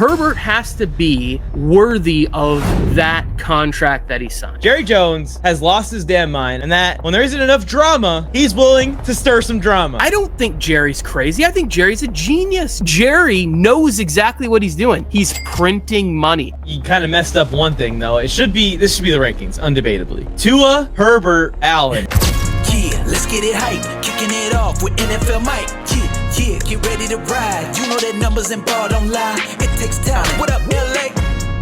Herbert has to be worthy of that contract that he signed. Jerry Jones has lost his damn mind, and that when there isn't enough drama, he's willing to stir some drama. I don't think Jerry's crazy. I think Jerry's a genius. Jerry knows exactly what he's doing. He's printing money. You kind of messed up one thing, though. This should be the rankings, undebatably. Tua, Herbert, Allen. Yeah, let's get it hype. Kicking it off with NFL Mike. Yeah, get ready to ride. You know that numbers and ball don't lie. It takes talent. What up, LA?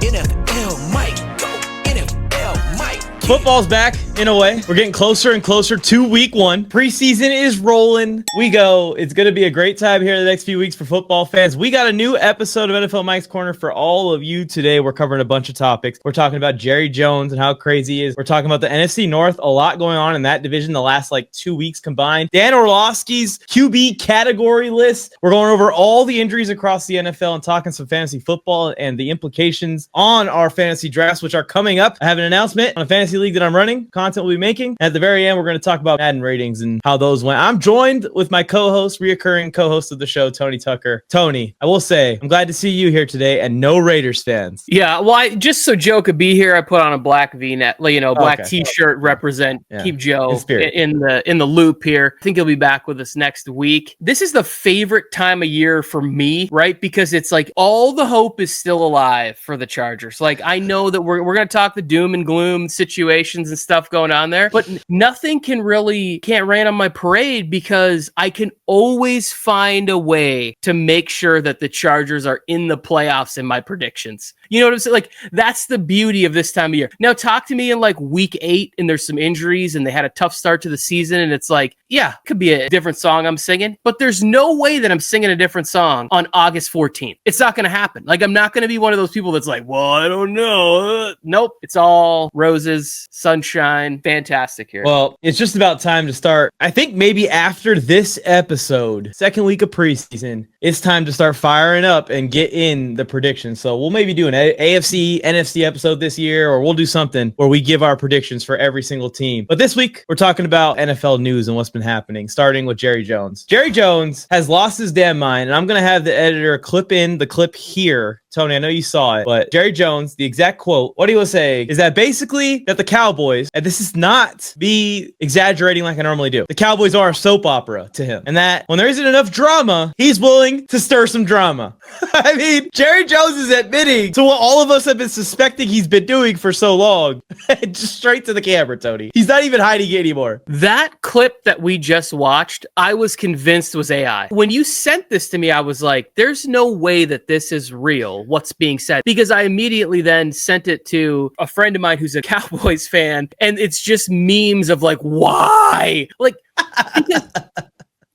NFL Mike. Go, NFL Mike. Football's back in a way. We're getting closer and closer to week 1. Preseason is rolling. We go. It's going to be a great time here in the next few weeks for football fans. We got a new episode of NFL Mike's Corner for all of you today. We're covering a bunch of topics. We're talking about Jerry Jones and how crazy he is. We're talking about the NFC North. A lot going on in that division the last 2 weeks combined. Dan Orlovsky's QB category list. We're going over all the injuries across the NFL and talking some fantasy football and the implications on our fantasy drafts, which are coming up. I have an announcement on a fantasy league that I'm running, content we'll be making. At the very end, we're going to talk about Madden ratings and how those went. I'm joined with my co-host, reoccurring co-host of the show, Tony Tucker. Tony, I will say, I'm glad to see you here today and no Raiders fans. Yeah, well, just so Joe could be here, I put on a black V-neck, black T-shirt, represent, keep Joe in the loop here. I think he'll be back with us next week. This is the favorite time of year for me, right? Because it's all the hope is still alive for the Chargers. I know that we're going to talk the doom and gloom situations and stuff going on there, but nothing can't rain on my parade because I can always find a way to make sure that the Chargers are in the playoffs in my predictions. You know what I'm saying? That's the beauty of this time of year. Now talk to me in week 8 and there's some injuries and they had a tough start to the season and it's yeah, could be a different song I'm singing, but there's no way that I'm singing a different song on August 14th. It's not going to happen. I'm not going to be one of those people that's well, I don't know. Nope. It's all roses, sunshine, fantastic here. Well, it's just about time to start. I think maybe after this episode, second week of preseason, it's time to start firing up and get in the predictions. So we'll maybe do an AFC, NFC episode this year, or we'll do something where we give our predictions for every single team. But this week, we're talking about NFL news and what's been happening, starting with Jerry Jones. Jerry Jones has lost his damn mind, and I'm going to have the editor clip in the clip here. Tony, I know you saw it, but Jerry Jones, the exact quote, what he was saying is that basically that the Cowboys, and this is not me exaggerating like I normally do, the Cowboys are a soap opera to him, and that when there isn't enough drama, he's willing to stir some drama. I mean, Jerry Jones is admitting to what all of us have been suspecting he's been doing for so long. Just straight to the camera, Tony. He's not even hiding it anymore. That clip that we just watched, I was convinced was AI. When you sent this to me, I was like, there's no way that this is real, what's being said, because I immediately then sent it to a friend of mine who's a Cowboys fan, and it's just memes of why? Because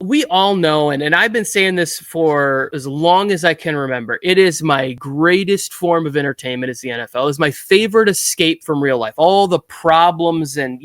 we all know, and I've been saying this for as long as I can remember, it is my greatest form of entertainment is the NFL. It's my favorite escape from real life. All the problems and,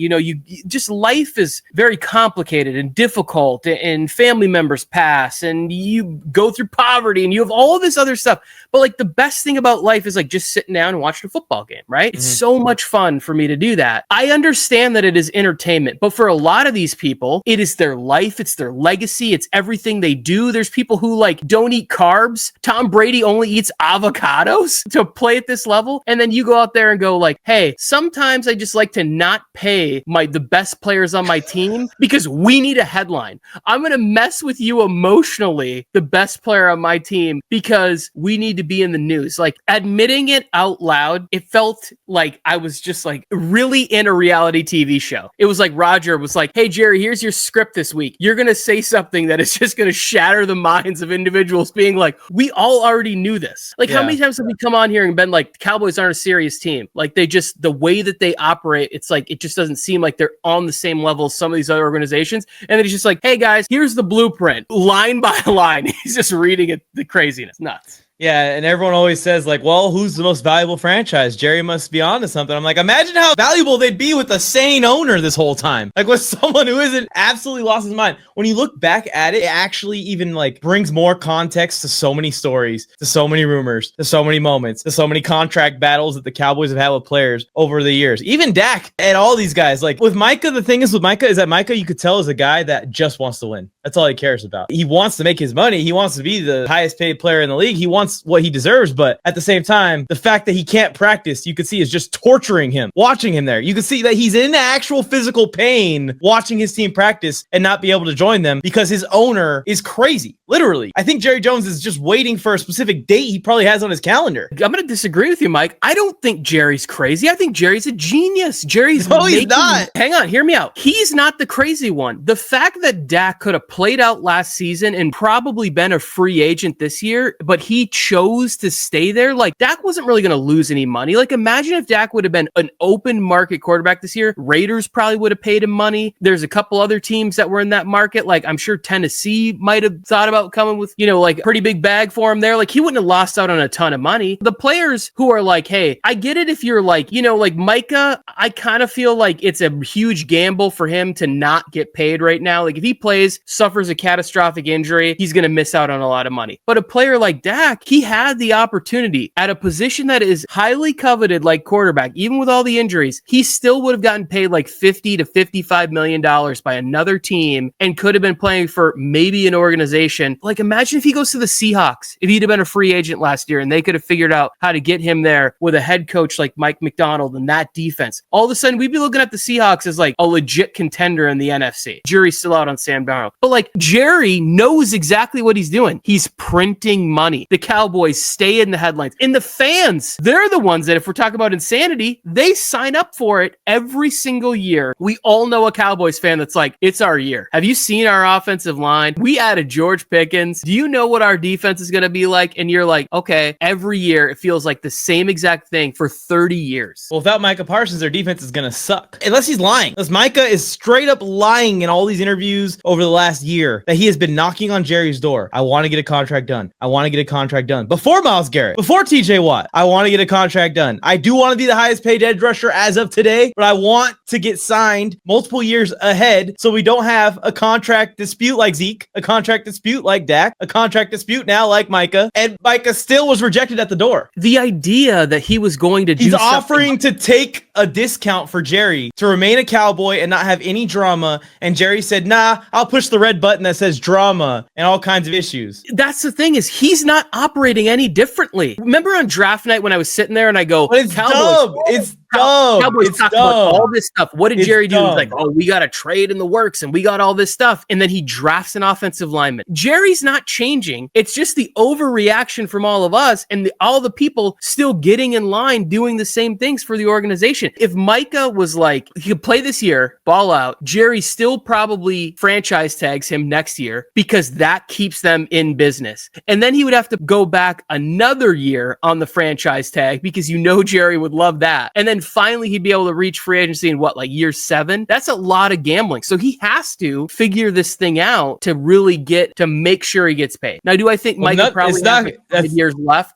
just life is very complicated and difficult and family members pass and you go through poverty and you have all this other stuff. But the best thing about life is just sitting down and watching a football game, right? Mm-hmm. It's so much fun for me to do that. I understand that it is entertainment, but for a lot of these people, it is their life. It's their legacy. It's everything they do. There's people who don't eat carbs. Tom Brady only eats avocados to play at this level. And then you go out there and go hey, sometimes I just like to not pay the best players on my team because we need a headline. I'm going to mess with you emotionally, the best player on my team, because we need to be in the news. Admitting it out loud, it felt like I was just really in a reality TV show. It was Roger was hey, Jerry, here's your script this week. You're going to say something that is just going to shatter the minds of individuals being we all already knew this. How many times have we come on here and been the Cowboys aren't a serious team? They just, the way that they operate, it's it just doesn't seem like they're on the same level as some of these other organizations. And then he's just hey guys, here's the blueprint, line by line. He's just reading it, the craziness. Nuts. Yeah, and everyone always says, well, who's the most valuable franchise? Jerry must be onto something. I'm imagine how valuable they'd be with a sane owner this whole time. With someone who isn't absolutely lost his mind. When you look back at it, it actually even brings more context to so many stories, to so many rumors, to so many moments, to so many contract battles that the Cowboys have had with players over the years. Even Dak and all these guys. With Micah, the thing is with Micah is that Micah, you could tell, is a guy that just wants to win. That's all he cares about. He wants to make his money. He wants to be the highest paid player in the league. He wants what he deserves. But at the same time, the fact that he can't practice, you can see is just torturing him, watching him there. You can see that he's in actual physical pain watching his team practice and not be able to join them because his owner is crazy. Literally. I think Jerry Jones is just waiting for a specific date he probably has on his calendar. I'm going to disagree with you, Mike. I don't think Jerry's crazy. I think Jerry's a genius. Jerry's he's not. Hang on, hear me out. He's not the crazy one. The fact that Dak could have played out last season and probably been a free agent this year, but he chose to stay there. Like, Dak wasn't really going to lose any money. Like, imagine if Dak would have been an open market quarterback this year. Raiders probably would have paid him money. There's a couple other teams that were in that market. Like, I'm sure Tennessee might have thought about coming with, like a pretty big bag for him there. Like, he wouldn't have lost out on a ton of money. The players who are like, hey, I get it if you're like, like Micah, I kind of feel like it's a huge gamble for him to not get paid right now. Like, if he plays, suffers a catastrophic injury, he's going to miss out on a lot of money. But a player like Dak, he had the opportunity at a position that is highly coveted, like quarterback, even with all the injuries, he still would have gotten paid like $50 to $55 million by another team and could have been playing for maybe an organization. Like, imagine if he goes to the Seahawks, if he'd have been a free agent last year and they could have figured out how to get him there with a head coach like Mike McDonald and that defense. All of a sudden, we'd be looking at the Seahawks as like a legit contender in the NFC. Jury's still out on Sam Darnold. But like, Jerry knows exactly what he's doing. He's printing money. The Cowboys stay in the headlines. And the fans, they're the ones that, if we're talking about insanity, they sign up for it every single year. We all know a Cowboys fan that's like, it's our year. Have you seen our offensive line? We added George Pickens. Do you know what our defense is going to be like? And you're like, okay, every year it feels like the same exact thing for 30 years. Well, without Micah Parsons, their defense is going to suck. Unless he's lying. Unless Micah is straight up lying in all these interviews over the last year that he has been knocking on Jerry's door. I want to get a contract done. I want to get a contract done. Before Myles Garrett, before TJ Watt, I want to get a contract done. I do want to be the highest paid edge rusher as of today, but I want to get signed multiple years ahead so we don't have a contract dispute like Zeke, a contract dispute like Dak, a contract dispute now like Micah, and Micah still was rejected at the door. The idea that he was going to do He's offering to take a discount for Jerry to remain a Cowboy and not have any drama, and Jerry said, nah, I'll push the red button that says drama and all kinds of issues. That's the thing, is he's not operating any differently. Remember on draft night when I was sitting there and I go, but it's Cowboys, dumb. It's dumb. Cowboys it's talked dumb. about all this stuff. What did Jerry do? Dumb. He's like, oh, we got a trade in the works and we got all this stuff. And then he drafts an offensive lineman. Jerry's not changing. It's just the overreaction from all of us and all the people still getting in line doing the same things for the organization. If Micah was like, he could play this year, ball out, Jerry still probably franchise tags him next year because that keeps them in business. And then he would have to go back another year on the franchise tag because Jerry would love that. And then finally he'd be able to reach free agency in year 7? That's a lot of gambling. So he has to figure this thing out to really get to make sure he gets paid. Now, do I think Micah probably has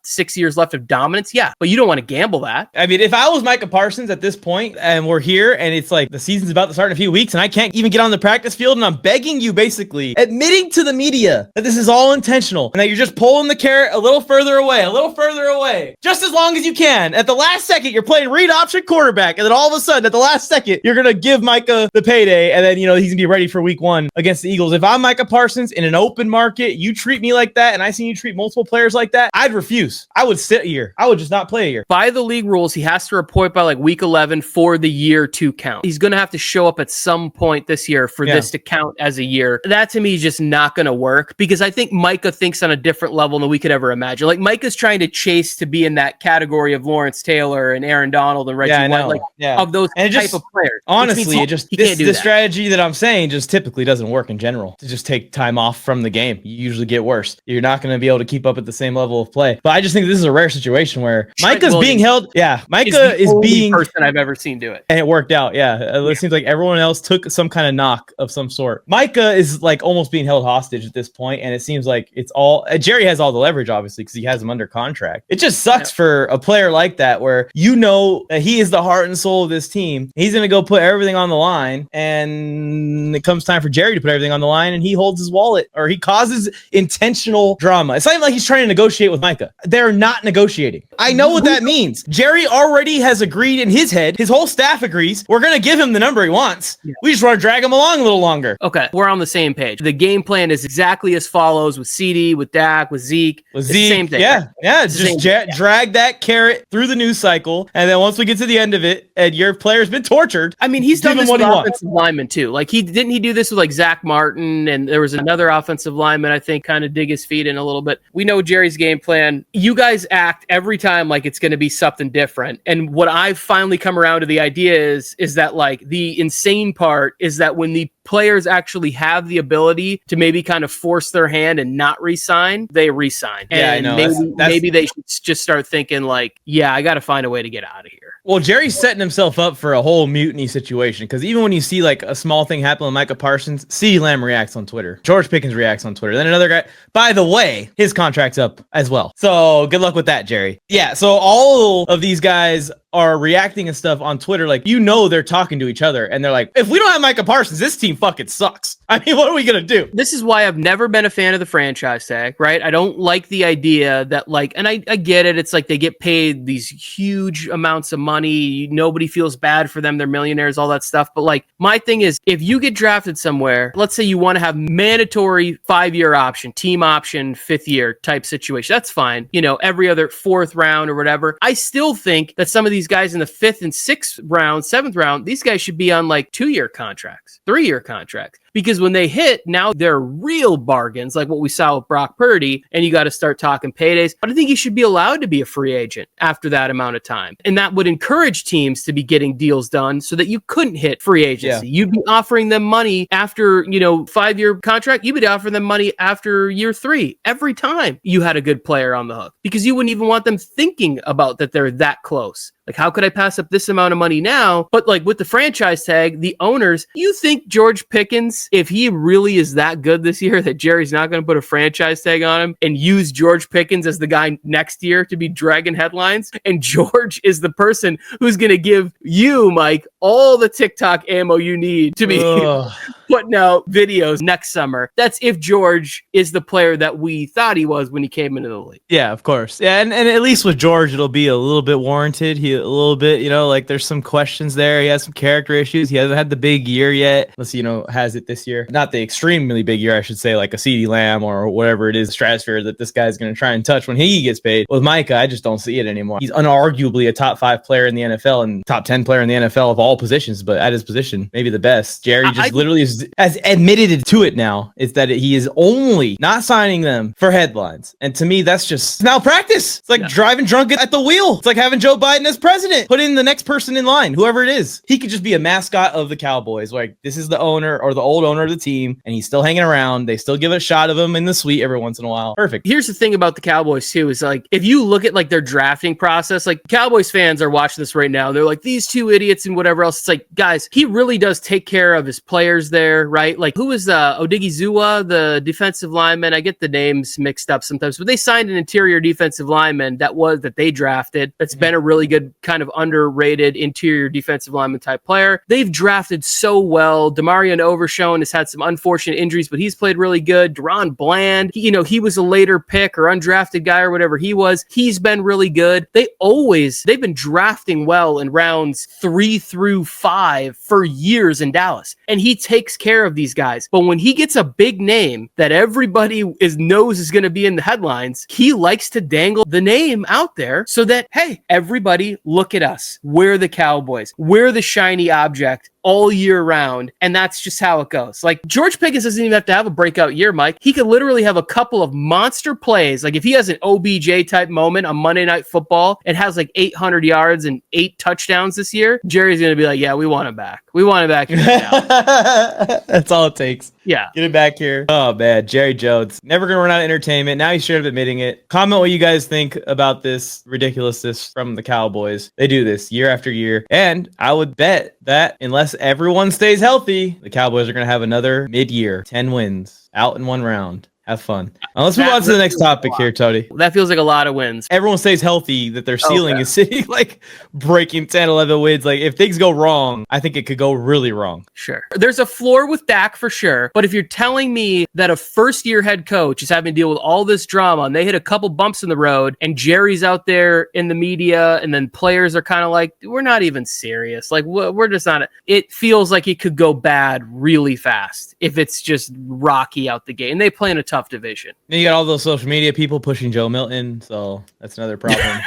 6 years left of dominance? Yeah, but you don't want to gamble that. I mean, if I was Micah Parsons at this point and we're here and it's like the season's about to start in a few weeks and I can't even get on the practice field and I'm begging you, basically admitting to the media that this is all intentional and that you're just pulling the carrot a little further away, just as long as you can. At the last second, you're playing read option quarterback, and then all of a sudden, at the last second, you're going to give Micah the payday, and then, he's going to be ready for week 1 against the Eagles. If I'm Micah Parsons in an open market, you treat me like that, and I see you treat multiple players like that, I'd refuse. I would sit here. I would just not play a year. By the league rules, he has to report by week 11 for the year to count. He's going to have to show up at some point this year for this to count as a year. That to me is just not going to work because I think Micah thinks on a different level than we could ever imagine. Like, Micah's trying to chase to be in that category of Lawrence Taylor and Aaron Donald and Reggie White, of those type of players. Honestly, the strategy that I'm saying just typically doesn't work in general. To just take time off from the game, you usually get worse. You're not going to be able to keep up at the same level of play. But I just think this is a rare situation where Micah's being held. Yeah, Micah is being person I've ever seen do it, and it worked out. Yeah, it seems like everyone else took some kind of knock of some sort. Micah is almost being held hostage at this point, and it seems like it's all Jerry has all the leverage, obviously, because he has him under contract. It just sucks for a player like that, where that he he is the heart and soul of this team. He's going to go put everything on the line, and it comes time for Jerry to put everything on the line, and he holds his wallet, or he causes intentional drama. It's not even like he's trying to negotiate with Micah. They're not negotiating. I know what that means. Jerry already has agreed in his head. His whole staff agrees. We're going to give him the number he wants. Yeah. We just want to drag him along a little longer. Okay, we're on the same page. The game plan is exactly as follows with CD, with Dak, with Zeke. With Zeke, same thing. Yeah, right? Yeah. Just drag that carrot through the news cycle, and then once we get to the end of it, and your player's been tortured. I mean, he's done this with offensive linemen too. Like he do this with like Zach Martin, and there was another offensive lineman I think kind of dig his feet in a little bit. We know Jerry's game plan. You guys act every time like it's going to be something different. And what I've finally come around to the idea is that like the insane part is that when the players actually have the ability to maybe kind of force their hand and not re-sign, they re-sign. Yeah, and I know. Maybe they should just start thinking like, yeah, I got to find a way to get out of here. Well, Jerry's setting himself up for a whole mutiny situation, because even when you see like a small thing happen with Micah Parsons, CeeDee Lamb reacts on Twitter. George Pickens reacts on Twitter. Then another guy, by the way, his contract's up as well. So good luck with that, Jerry. Yeah, so all of these guys are reacting and stuff on Twitter, like, you know, they're talking to each other, and they're like, if we don't have Micah Parsons, this team fucking sucks. I mean, what are we gonna do? This is why I've never been a fan of the franchise tag, right? I don't like the idea that like, and I get it, it's like they get paid these huge amounts of money, nobody feels bad for them, they're millionaires, all that stuff, but like, my thing is, if you get drafted somewhere, let's say you want to have mandatory 5-year option, team option, 5th year type situation, that's fine, you know, every other 4th round or whatever. I still think that some of these guys in the 5th and 6th round, 7th round, these guys should be on like 2-year contracts, 3-year contracts. Because when they hit, now they're real bargains, like what we saw with Brock Purdy, and you got to start talking paydays. But I think you should be allowed to be a free agent after that amount of time. And that would encourage teams to be getting deals done so that you couldn't hit free agency. Yeah. You'd be offering them money after, 5-year contract. You'd be offering them money after year 3 every time you had a good player on the hook, because you wouldn't even want them thinking about that they're that close. Like, how could I pass up this amount of money now? But like with the franchise tag, the owners, you think George Pickens, if he really is that good this year, that Jerry's not going to put a franchise tag on him and use George Pickens as the guy next year to be dragging headlines? And George is the person who's going to give you, Mike, all the TikTok ammo you need to be putting out videos next summer. That's if George is the player that we thought he was when he came into the league. Yeah, of course. Yeah, and at least with George, it'll be a little bit warranted. A little bit, like there's some questions there. He has some character issues. He hasn't had the big year yet. Unless, has it this year. Not the extremely big year, I should say, like a CeeDee Lamb or whatever it is, stratosphere that this guy's going to try and touch when he gets paid. With Micah, I just don't see it anymore. He's unarguably a top 5 player in the NFL and top 10 player in the NFL of all positions, but at his position, maybe the best. Jerry just literally has admitted to it now, is that he is only not signing them for headlines. And to me, that's just malpractice. It's like driving drunk at the wheel. It's like having Joe Biden as president. Put in the next person in line, whoever it is. He could just be a mascot of the Cowboys. Like, this is the owner or the old owner of the team, and he's still hanging around. They still give a shot of him in the suite every once in a while. Perfect. Here's the thing about the Cowboys too, is like, if you look at like their drafting process, like Cowboys fans are watching this right now. They're like, these 2 idiots and whatever else. It's like, guys, he really does take care of his players there, right? Like, who is Odigizua, the defensive lineman? I get the names mixed up sometimes, but they signed an interior defensive lineman that they drafted. That's been a really good kind of underrated interior defensive lineman type player. They've drafted so well. Demarion Overshown has had some unfortunate injuries, but he's played really good. Deron Bland, he was a later pick or undrafted guy or whatever he was. He's been really good. They've been drafting well in rounds 3 through 5 for years in Dallas. And he takes care of these guys. But when he gets a big name that everybody knows is going to be in the headlines, he likes to dangle the name out there so that, hey, everybody look at us. We're the Cowboys. We're the shiny object all year round, and that's just how it goes. Like, George Pickens doesn't even have to have a breakout year, Mike. He could literally have a couple of monster plays. Like, if he has an OBJ type moment on Monday Night Football and has like 800 yards and 8 touchdowns this year, Jerry's going to be like, yeah, we want him back. We want him back. That's all it takes. Yeah. Get him back here. Oh, man. Jerry Jones. Never going to run out of entertainment. Now he's straight up admitting it. Comment what you guys think about this ridiculousness from the Cowboys. They do this year after year. And I would bet that unless everyone stays healthy, the Cowboys are going to have another mid-year 10 wins out in one round. Have fun. Let's move on to the next topic here, Tony. That feels like a lot of wins. Everyone stays healthy, that their ceiling is sitting like breaking 10, 11 wins. Like if things go wrong, I think it could go really wrong. Sure. There's a floor with Dak for sure. But if you're telling me that a first-year head coach is having to deal with all this drama and they hit a couple bumps in the road and Jerry's out there in the media and then players are kind of like, we're not even serious. Like we're just not. It feels like it could go bad really fast if it's just rocky out the gate. And they play in a tough division. Then you got all those social media people pushing Joe Milton. So that's another problem.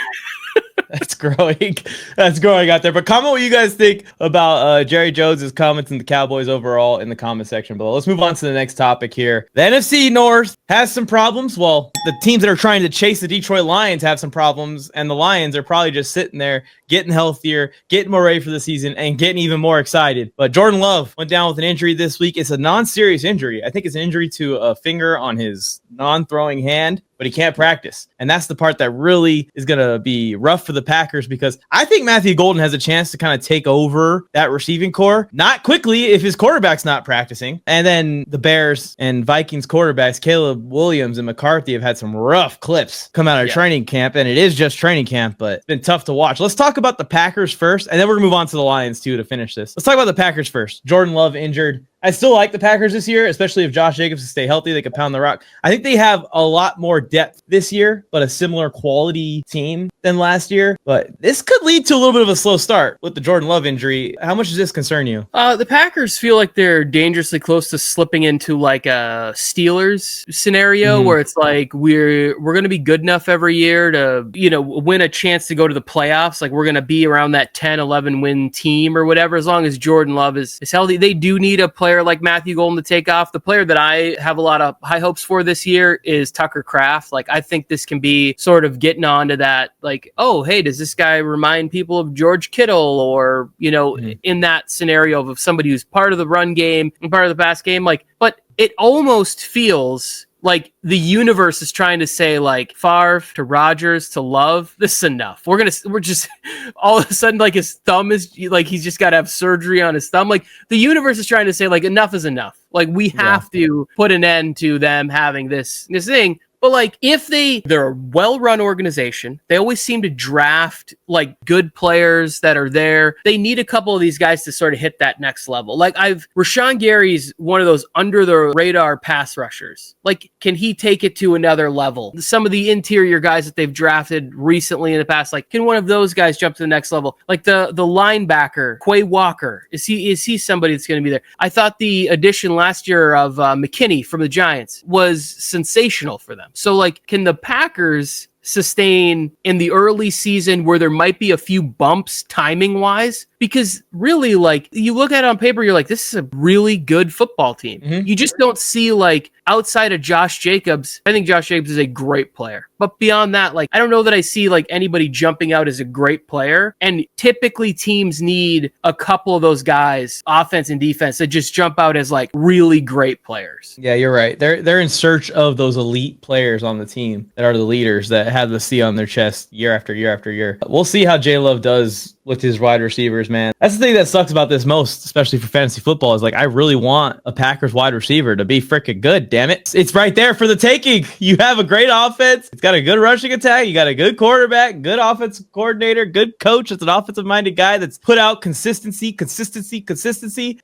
That's growing. That's growing out there. But comment what you guys think about Jerry Jones' comments and the Cowboys overall in the comment section below. Let's move on to the next topic here. The NFC North has some problems. Well, the teams that are trying to chase the Detroit Lions have some problems, and the Lions are probably just sitting there getting healthier, getting more ready for the season, and getting even more excited. But Jordan Love went down with an injury this week. It's a non-serious injury. I think it's an injury to a finger on his non-throwing hand, but he can't practice. And that's the part that really is going to be rough for the Packers, because I think Matthew Golden has a chance to kind of take over that receiving core. Not quickly if his quarterback's not practicing. And then the Bears and Vikings quarterbacks, Caleb Williams and McCarthy, have had some rough clips come out of training camp. And it is just training camp, but it's been tough to watch. Let's talk about the Packers first, and then we're going to move on to the Lions too to finish this. Let's talk about the Packers first. Jordan Love injured. I still like the Packers this year, especially if Josh Jacobs can stay healthy. They can pound the rock. I think they have a lot more depth this year, but a similar quality team than last year. But this could lead to a little bit of a slow start with the Jordan Love injury. How much does this concern you? The Packers feel like they're dangerously close to slipping into like a Steelers scenario where it's like we're going to be good enough every year to, win a chance to go to the playoffs. Like we're going to be around that 10, 11 win team or whatever, as long as Jordan Love is healthy. They do need a player like Matthew Golden to take off. The player that I have a lot of high hopes for this year is Tucker Kraft. Like I think this can be sort of getting onto that, like, oh, hey, does this guy remind people of George Kittle, or, in that scenario of somebody who's part of the run game and part of the pass game? Like, but it almost feels like the universe is trying to say, like, Favre to Rodgers to Love, this is enough. We're just all of a sudden, like, his thumb is like, he's just got to have surgery on his thumb. Like the universe is trying to say, like, enough is enough. Like we have to put an end to them having this thing. But like if they're a well-run organization, they always seem to draft like good players that are there. They need a couple of these guys to sort of hit that next level. Like Rashawn Gary's one of those under the radar pass rushers. Like, can he take it to another level? Some of the interior guys that they've drafted recently in the past, like, can one of those guys jump to the next level? Like the linebacker, Quay Walker, is he somebody that's going to be there? I thought the addition last year of McKinney from the Giants was sensational for them. So, like, can the Packers sustain in the early season where there might be a few bumps timing-wise? Because really, like, you look at it on paper, you're like, this is a really good football team. You just don't see, like, outside of Josh Jacobs. I think Josh Jacobs is a great player. But beyond that, like, I don't know that I see, like, anybody jumping out as a great player. And typically teams need a couple of those guys, offense and defense, that just jump out as, like, really great players. Yeah, you're right. They're in search of those elite players on the team that are the leaders that have the C on their chest year after year after year. We'll see how J Love does with his wide receivers, man. That's the thing that sucks about this most, especially for fantasy football, is like, I really want a Packers wide receiver to be freaking good, damn it. It's right there for the taking. You have a great offense. It's got a good rushing attack. You got a good quarterback, good offensive coordinator, good coach. It's an offensive-minded guy that's put out consistency,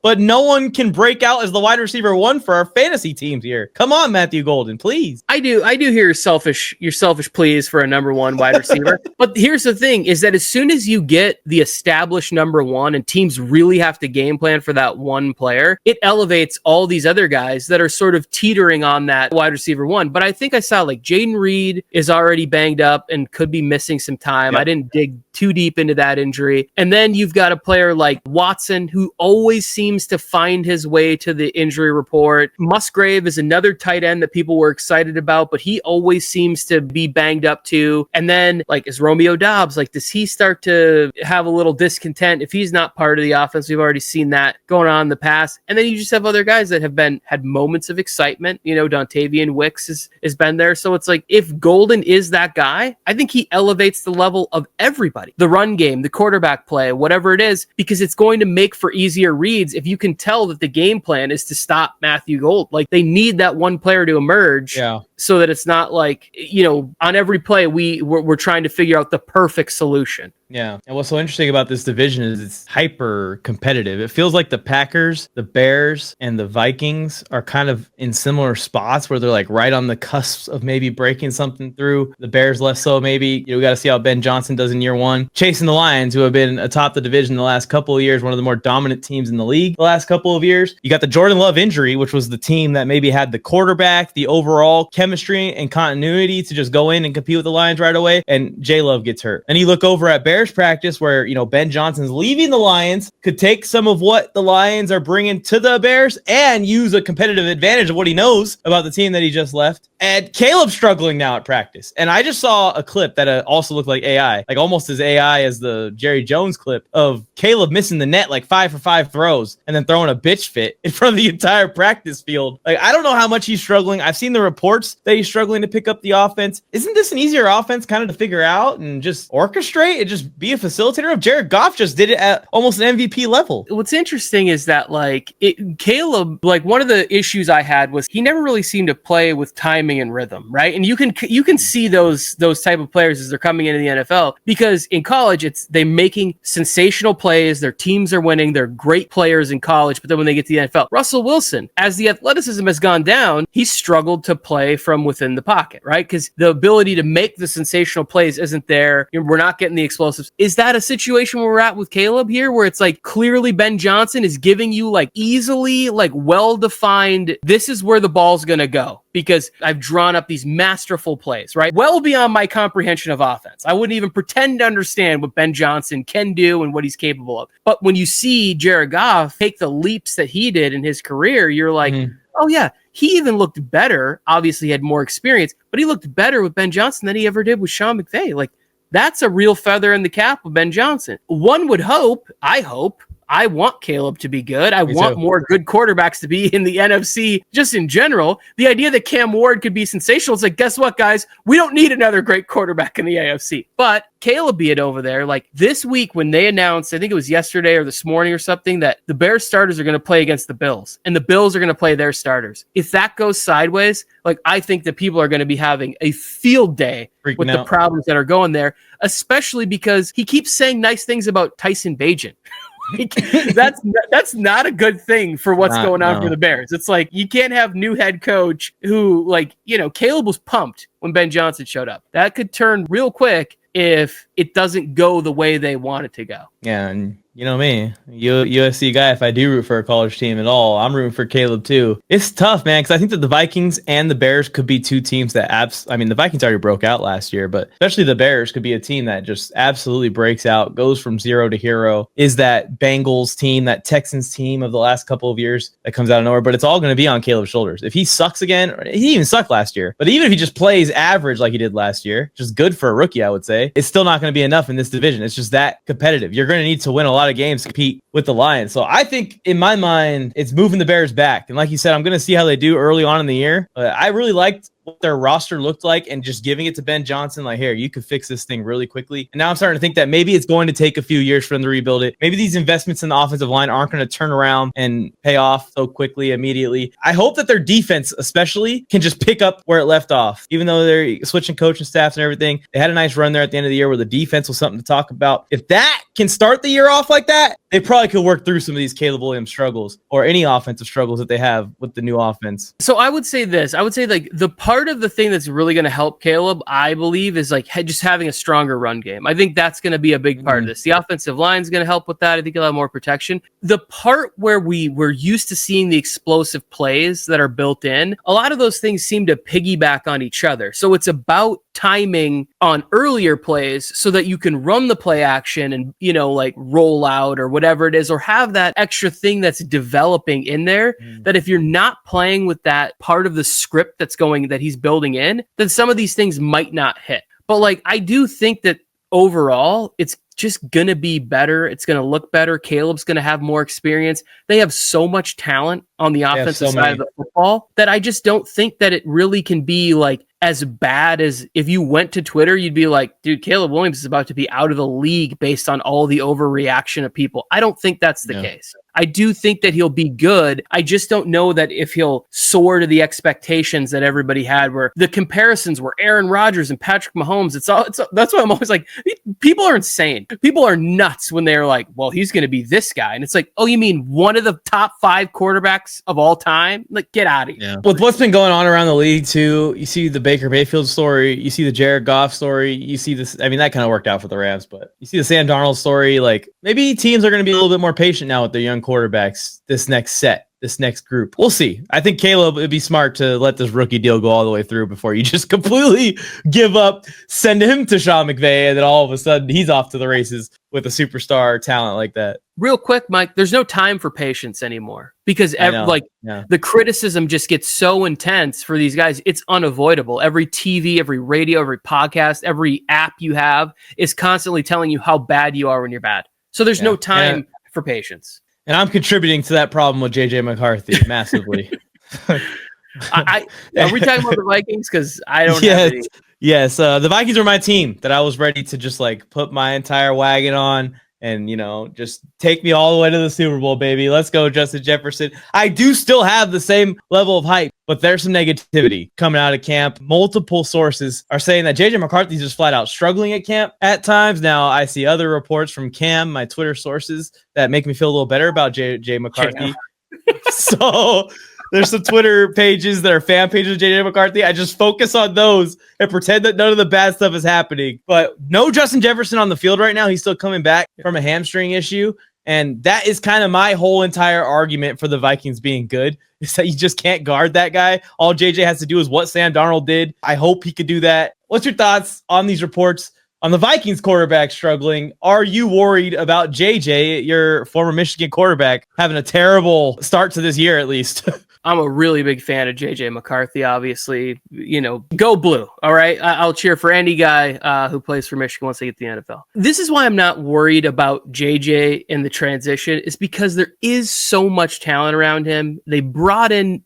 but no one can break out as the wide receiver one for our fantasy teams here. Come on, Matthew Golden, please. I do hear your selfish pleas for a number one wide receiver. But here's the thing, is that as soon as you get the established number one and teams really have to game plan for that one player, it elevates all these other guys that are sort of teetering on that wide receiver one. But I think I saw, like, Jaden Reed is already banged up and could be missing some time. Yep. I didn't dig too deep into that injury. And then you've got a player like Watson, who always seems to find his way to the injury report. Musgrave is another tight end that people were excited about, but he always seems to be banged up too. And then, like, is Romeo Doubs, like, does he start to have a little discontent if he's not part of the offense? We've already seen that going on in the past. And then you just have other guys that have had moments of excitement. Dontavian Wicks has been there. So it's like, if Golden is that guy, I think he elevates the level of everybody. everybody. The run game, the quarterback play, whatever it is, because it's going to make for easier reads if you can tell that the game plan is to stop Matthew Gold. Like, they need that one player to emerge. Yeah. So that it's not like, on every play we're trying to figure out the perfect solution. Yeah. And what's so interesting about this division is it's hyper competitive. It feels like the Packers, the Bears, and the Vikings are kind of in similar spots where they're like right on the cusp of maybe breaking something through. The Bears less so, maybe. We got to see how Ben Johnson does in year one. Chasing the Lions, who have been atop the division the last couple of years, one of the more dominant teams in the league the last couple of years. You got the Jordan Love injury, which was the team that maybe had the quarterback, the overall chemistry and continuity to just go in and compete with the Lions right away. And J Love gets hurt. And you look over at Bears practice where, Ben Johnson's leaving the Lions, could take some of what the Lions are bringing to the Bears and use a competitive advantage of what he knows about the team that he just left. And Caleb's struggling now at practice. And I just saw a clip that also looked like AI, like almost as AI as the Jerry Jones clip of Caleb missing the net like 5 for 5 throws and then throwing a bitch fit in front of the entire practice field. Like, I don't know how much he's struggling. I've seen the reports that he's struggling to pick up the offense. Isn't this an easier offense kind of to figure out and just orchestrate and just be a facilitator of? Jared Goff just did it at almost an MVP level. What's interesting is that Caleb, one of the issues I had was he never really seemed to play with timing and rhythm, right? And you can see those type of players as they're coming into the NFL, because in college they making sensational plays, their teams are winning, they're great players in college, but then when they get to the NFL, Russell Wilson, as the athleticism has gone down, he struggled to play from within the pocket, right? Because the ability to make the sensational plays isn't there. We're not getting the explosives. Is that a situation where we're at with Caleb here, where it's like clearly Ben Johnson is giving you easily well-defined, this is where the ball's going to go, because I've drawn up these masterful plays, right? Well beyond my comprehension of offense. I wouldn't even pretend to understand what Ben Johnson can do and what he's capable of. But when you see Jared Goff take the leaps that he did in his career, you're like, oh yeah, he even looked better. Obviously he had more experience, but he looked better with Ben Johnson than he ever did with Sean McVay. That's a real feather in the cap of Ben Johnson. One would hope, I want Caleb to be good. I want more good quarterbacks to be in the NFC just in general. The idea that Cam Ward could be sensational, it's like, guess what, guys? We don't need another great quarterback in the AFC. But Caleb be it over there. This week when they announced, I think it was yesterday or this morning or something, that the Bears starters are going to play against the Bills and the Bills are going to play their starters. If that goes sideways, I think that people are going to be having a field day with the problems that are going there, especially because he keeps saying nice things about Tyson Bagent. That's not a good thing for what's going on for the Bears. It's you can't have new head coach who Caleb was pumped when Ben Johnson showed up. That could turn real quick if it doesn't go the way they want it to go. Yeah, and you know me, USC guy, if I do root for a college team at all, I'm rooting for Caleb too. It's tough, man, because I think that the Vikings and the Bears could be two teams that the Vikings already broke out last year, but especially the Bears could be a team that just absolutely breaks out, goes from zero to hero, is that Bengals team, that Texans team of the last couple of years that comes out of nowhere, but it's all going to be on Caleb's shoulders. If he sucks again, he even sucked last year, but even if he just plays average like he did last year, just good for a rookie, I would say, it's still not going to be enough in this division. It's just that competitive. You're going to need to win a lot of games to compete with the Lions. So I think in my mind, it's moving the Bears back. And like you said, I'm going to see how they do early on in the year. But I really liked what their roster looked like and just giving it to Ben Johnson, here, you could fix this thing really quickly. And now I'm starting to think that maybe it's going to take a few years for them to rebuild it. Maybe these investments in the offensive line aren't going to turn around and pay off so quickly, immediately. I hope that their defense especially can just pick up where it left off. Even though they're switching coaching staffs and everything, they had a nice run there at the end of the year where the defense was something to talk about. If that can start the year off like that, they probably could work through some of these Caleb Williams struggles or any offensive struggles that they have with the new offense. So I would say this. I would say the part of the thing that's really going to help Caleb, I believe, is just having a stronger run game. I think that's going to be a big part of this. The offensive line is going to help with that. I think he'll have more protection. The part where we were used to seeing the explosive plays that are built in, a lot of those things seem to piggyback on each other. So it's about timing on earlier plays so that you can run the play action and, roll out or whatever it is, or have that extra thing that's developing in there that if you're not playing with that part of the script that he's building in, then some of these things might not hit. But I do think that overall, it's just going to be better. It's going to look better. Caleb's going to have more experience. They have so much talent on the offensive side of the football that I just don't think that it really can be as bad as if you went to Twitter, you'd be like, dude, Caleb Williams is about to be out of the league based on all the overreaction of people. I don't think that's the case. I do think that he'll be good. I just don't know that if he'll soar to the expectations that everybody had, where the comparisons were Aaron Rodgers and Patrick Mahomes. That's why I'm always like, people are insane. People are nuts when they're like, well, he's going to be this guy. And it's like, oh, you mean one of the top 5 quarterbacks of all time? Like, get out of here. Yeah. With what's been going on around the league too, you see the Baker Mayfield story, you see the Jared Goff story, you see this. I mean, that kind of worked out for the Rams, but you see the Sam Darnold story. Like, maybe teams are going to be a little bit more patient now with their young quarterbacks this next group. We'll see. I think Caleb, it'd be smart to let this rookie deal go all the way through before you just completely give up, send him to Sean McVay, and then all of a sudden he's off to the races with a superstar talent like that. Real quick, Mike, there's no time for patience anymore because the criticism just gets so intense for these guys. It's unavoidable. Every TV, every radio, every podcast, every app you have is constantly telling you how bad you are when you're bad. So there's no time for patience. And I'm contributing to that problem with JJ McCarthy massively. Are we talking about the Vikings? Because I don't have any. Yes, the Vikings were my team that I was ready to just like put my entire wagon on and, just take me all the way to the Super Bowl, baby. Let's go, Justin Jefferson. I do still have the same level of hype, but there's some negativity coming out of camp. Multiple sources are saying that JJ McCarthy's just flat out struggling at camp at times. Now, I see other reports from Cam, my Twitter sources, that make me feel a little better about JJ McCarthy. So there's some Twitter pages that are fan pages of JJ McCarthy. I just focus on those and pretend that none of the bad stuff is happening. But no Justin Jefferson on the field right now. He's still coming back from a hamstring issue. And that is kind of my whole entire argument for the Vikings being good, is that you just can't guard that guy. All JJ has to do is what Sam Darnold did. I hope he could do that. What's your thoughts on these reports on the Vikings quarterback struggling? Are you worried about JJ, your former Michigan quarterback, having a terrible start to this year at least? I'm a really big fan of JJ McCarthy, obviously. Go blue, all right? I'll cheer for any guy who plays for Michigan once they get to the NFL. This is why I'm not worried about JJ in the transition, is because there is so much talent around him. They brought in,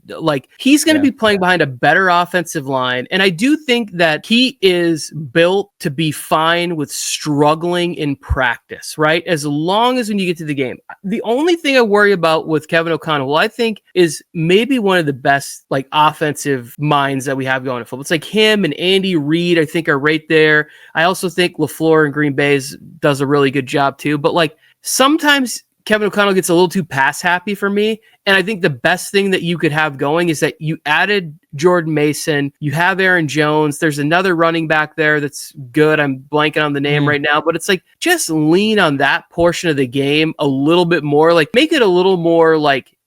he's going to be playing behind a better offensive line, and I do think that he is built to be fine with struggling in practice, right? As long as when you get to the game. The only thing I worry about with Kevin O'Connell, I think, is maybe one of the best offensive minds that we have going to football. It's like him and Andy Reid, I think, are right there. I also think LaFleur in Green Bay does a really good job too. But sometimes Kevin O'Connell gets a little too pass happy for me. And I think the best thing that you could have going is that you added Jordan Mason, you have Aaron Jones, there's another running back there that's good. I'm blanking on the name right now, but it's just lean on that portion of the game a little bit more, make it a little more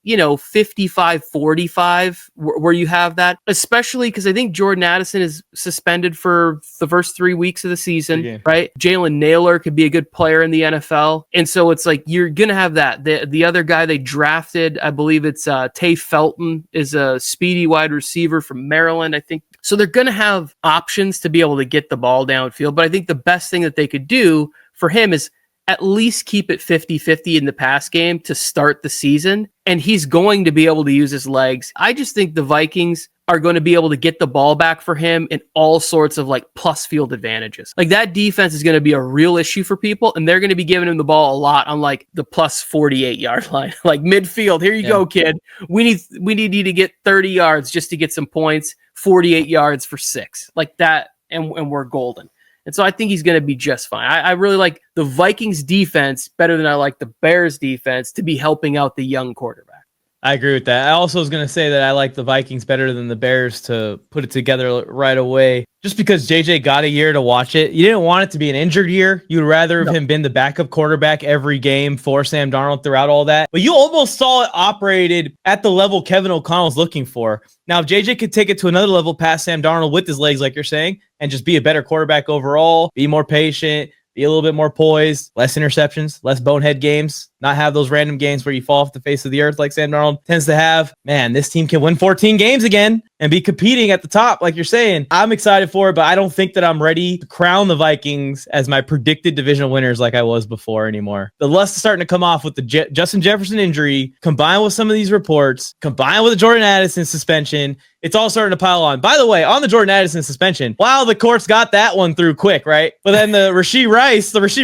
55-45 where you have that, especially because I think Jordan Addison is suspended for the first 3 weeks of the season, right? Jalen Naylor could be a good player in the NFL. And so it's you're going to have that. The other guy they drafted, I believe it's Tay Felton, is a speedy wide receiver from Maryland, I think. So they're going to have options to be able to get the ball downfield. But I think the best thing that they could do for him is at least keep it 50-50 in the pass game to start the season. And he's going to be able to use his legs. I just think the Vikings are going to be able to get the ball back for him in all sorts of plus field advantages. That defense is going to be a real issue for people, and they're going to be giving him the ball a lot on the plus 48 yard line, midfield. Here you go, kid. We need you to get 30 yards just to get some points, 48 yards for 6 that. And we're golden. And so I think he's going to be just fine. I really like the Vikings defense better than I like the Bears defense to be helping out the young quarterback. I agree with that. I also was going to say that I like the Vikings better than the Bears to put it together right away. Just because JJ got a year to watch it. You didn't want it to be an injured year. You'd rather have him been the backup quarterback every game for Sam Darnold throughout all that. But you almost saw it operated at the level Kevin O'Connell's looking for. Now, if JJ could take it to another level past Sam Darnold with his legs, like you're saying, and just be a better quarterback overall, be more patient, be a little bit more poised, less interceptions, less bonehead games, not have those random games where you fall off the face of the earth like Sam Darnold tends to have. Man, this team can win 14 games again and be competing at the top, like you're saying. I'm excited for it, but I don't think that I'm ready to crown the Vikings as my predicted divisional winners like I was before anymore. The lust is starting to come off with the Justin Jefferson injury, combined with some of these reports, combined with the Jordan Addison suspension. It's all starting to pile on. By the way, on the Jordan Addison suspension, wow, the courts got that one through quick, right? But then the Rashee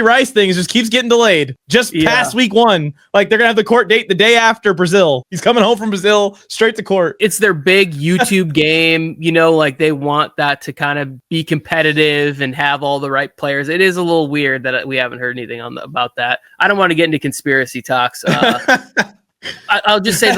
Rice thing just keeps getting delayed. Just past week 1, like they're gonna have the court date the day after Brazil. He's coming home from Brazil straight to court. It's their big YouTube game, like they want that to kind of be competitive and have all the right players. It is a little weird that we haven't heard anything about that. I don't want to get into conspiracy talks. I'll just say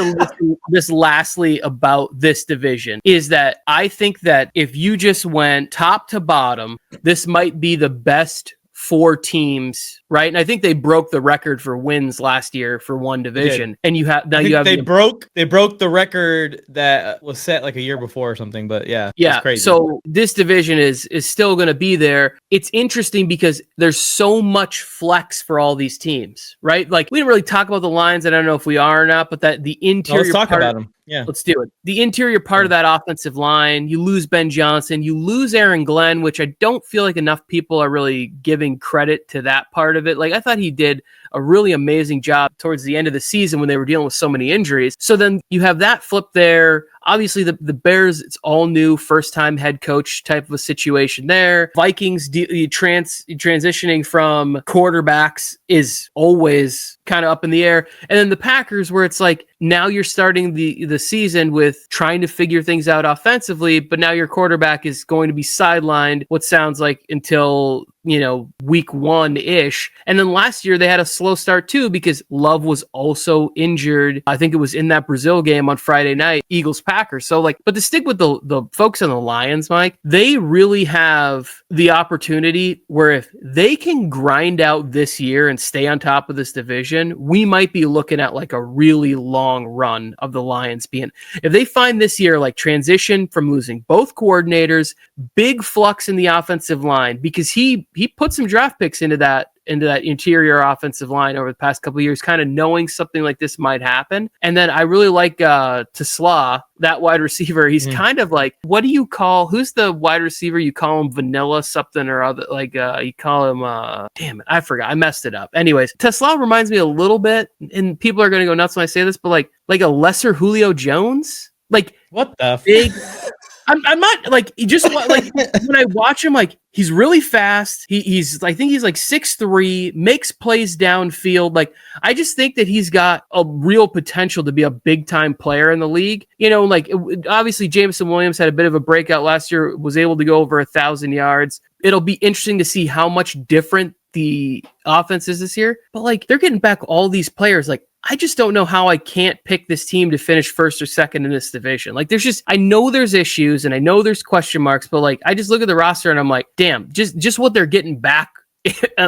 this lastly about this division is that I think that if you just went top to bottom, this might be the best 4 teams, right? And I think they broke the record for wins last year for one division. And they broke the record that was set like a year before or something. But yeah, it's crazy. So this division is still going to be there. It's interesting because there's so much flex for all these teams, right? Like we didn't really talk about the Lions. I don't know if we are or not, but that the interior. Let's talk about them. Yeah, let's do it. The interior part of that offensive line, you lose Ben Johnson, you lose Aaron Glenn, which I don't feel like enough people are really giving credit to that part of it. Like I thought he did a really amazing job towards the end of the season when they were dealing with so many injuries. So then you have that flip there. Obviously, the Bears, it's all new, first-time head coach type of a situation there. Vikings transitioning from quarterbacks is always kind of up in the air. And then the Packers, where it's like now you're starting the season with trying to figure things out offensively, but now your quarterback is going to be sidelined, what sounds like until week 1-ish. And then last year they had a slow start too because Love was also injured. I think it was in that Brazil game on Friday night, Eagles-Packers. So but to stick with the folks on the Lions, Mike, they really have the opportunity where if they can grind out this year and stay on top of this division, we might be looking at like a really long run of the Lions being, if they find this year like transition from losing both coordinators, big flux in the offensive line, because he put some draft picks into that interior offensive line over the past couple of years, kind of knowing something like this might happen. And then I really like Tesla, that wide receiver. He's kind of like, what do you call, who's the wide receiver? You call him vanilla something or other, like you call him, damn it, I forgot. I messed it up. Anyways, Tesla reminds me a little bit, and people are going to go nuts when I say this, but like a lesser Julio Jones. Like what the big... I'm not like he just like when I watch him, like he's really fast. He's I think he's like 6'3", makes plays downfield. Like I just think that he's got a real potential to be a big time player in the league. Obviously Jameson Williams had a bit of a breakout last year, was able to go over 1,000 yards. It'll be interesting to see how much different the offense is this year. But like they're getting back all these players. Like I just don't know how I can't pick this team to finish first or second in this division. Like I know there's issues and I know there's question marks, but like I just look at the roster and I'm like, damn, just what they're getting back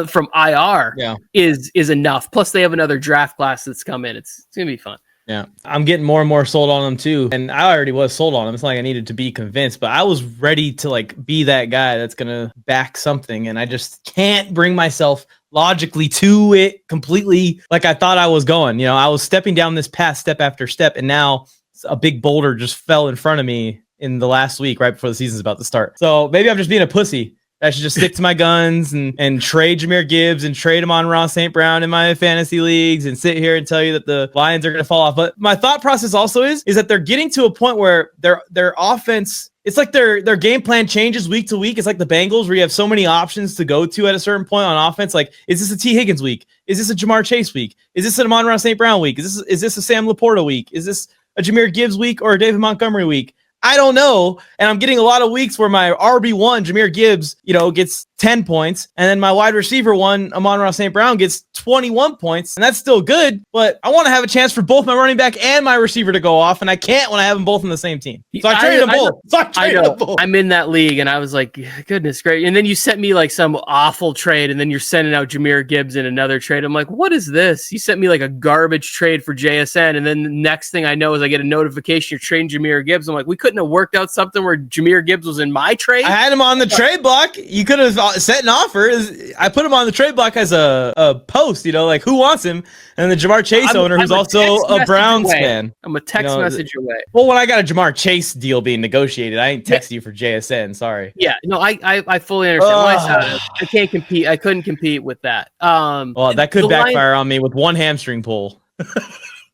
from IR is enough. Plus they have another draft class that's come in. It's gonna be fun. Yeah, I'm getting more and more sold on them too. And I already was sold on them. It's not like I needed to be convinced, but I was ready to like be that guy that's going to back something. And I just can't bring myself logically to it completely like I thought I was going. I was stepping down this path step after step, and now a big boulder just fell in front of me in the last week right before the season's about to start. So maybe I'm just being a pussy. I should just stick to my guns and trade Jahmyr Gibbs and trade him on Ross St. Brown in my fantasy leagues and sit here and tell you that the Lions are going to fall off. But my thought process also is that they're getting to a point where their offense, it's like their game plan changes week to week. It's like the Bengals where you have so many options to go to at a certain point on offense. Like, is this a T. Higgins week? Is this a Jamar Chase week? Is this an Amon-Ra St. Brown week? Is this a Sam Laporta week? Is this a Jahmyr Gibbs week or a David Montgomery week? I don't know. And I'm getting a lot of weeks where my RB1, Jahmyr Gibbs, gets 10 points. And then my wide receiver one, Amon-Ra St. Brown, gets 21 points. And that's still good. But I want to have a chance for both my running back and my receiver to go off. And I can't when I have them both on the same team. So I traded them both. I'm in that league. And I was like, goodness great. And then you sent me like some awful trade. And then you're sending out Jahmyr Gibbs in another trade. I'm like, what is this? You sent me like a garbage trade for JSN. And then the next thing I know is I get a notification you're trading Jahmyr Gibbs. I'm like, we couldn't couldn't have worked out something where Jahmyr Gibbs was in my trade? I had him on the trade block. You could have set an offer. I put him on the trade block as a post, like who wants him? And the Jamar Chase owner, who's also a Browns fan. I'm a text message away. Well, when I got a Jamar Chase deal being negotiated, I ain't text you for JSN. Sorry. Yeah, no, I fully understand. I can't compete. I couldn't compete with that. Well, that could backfire on me with one hamstring pull.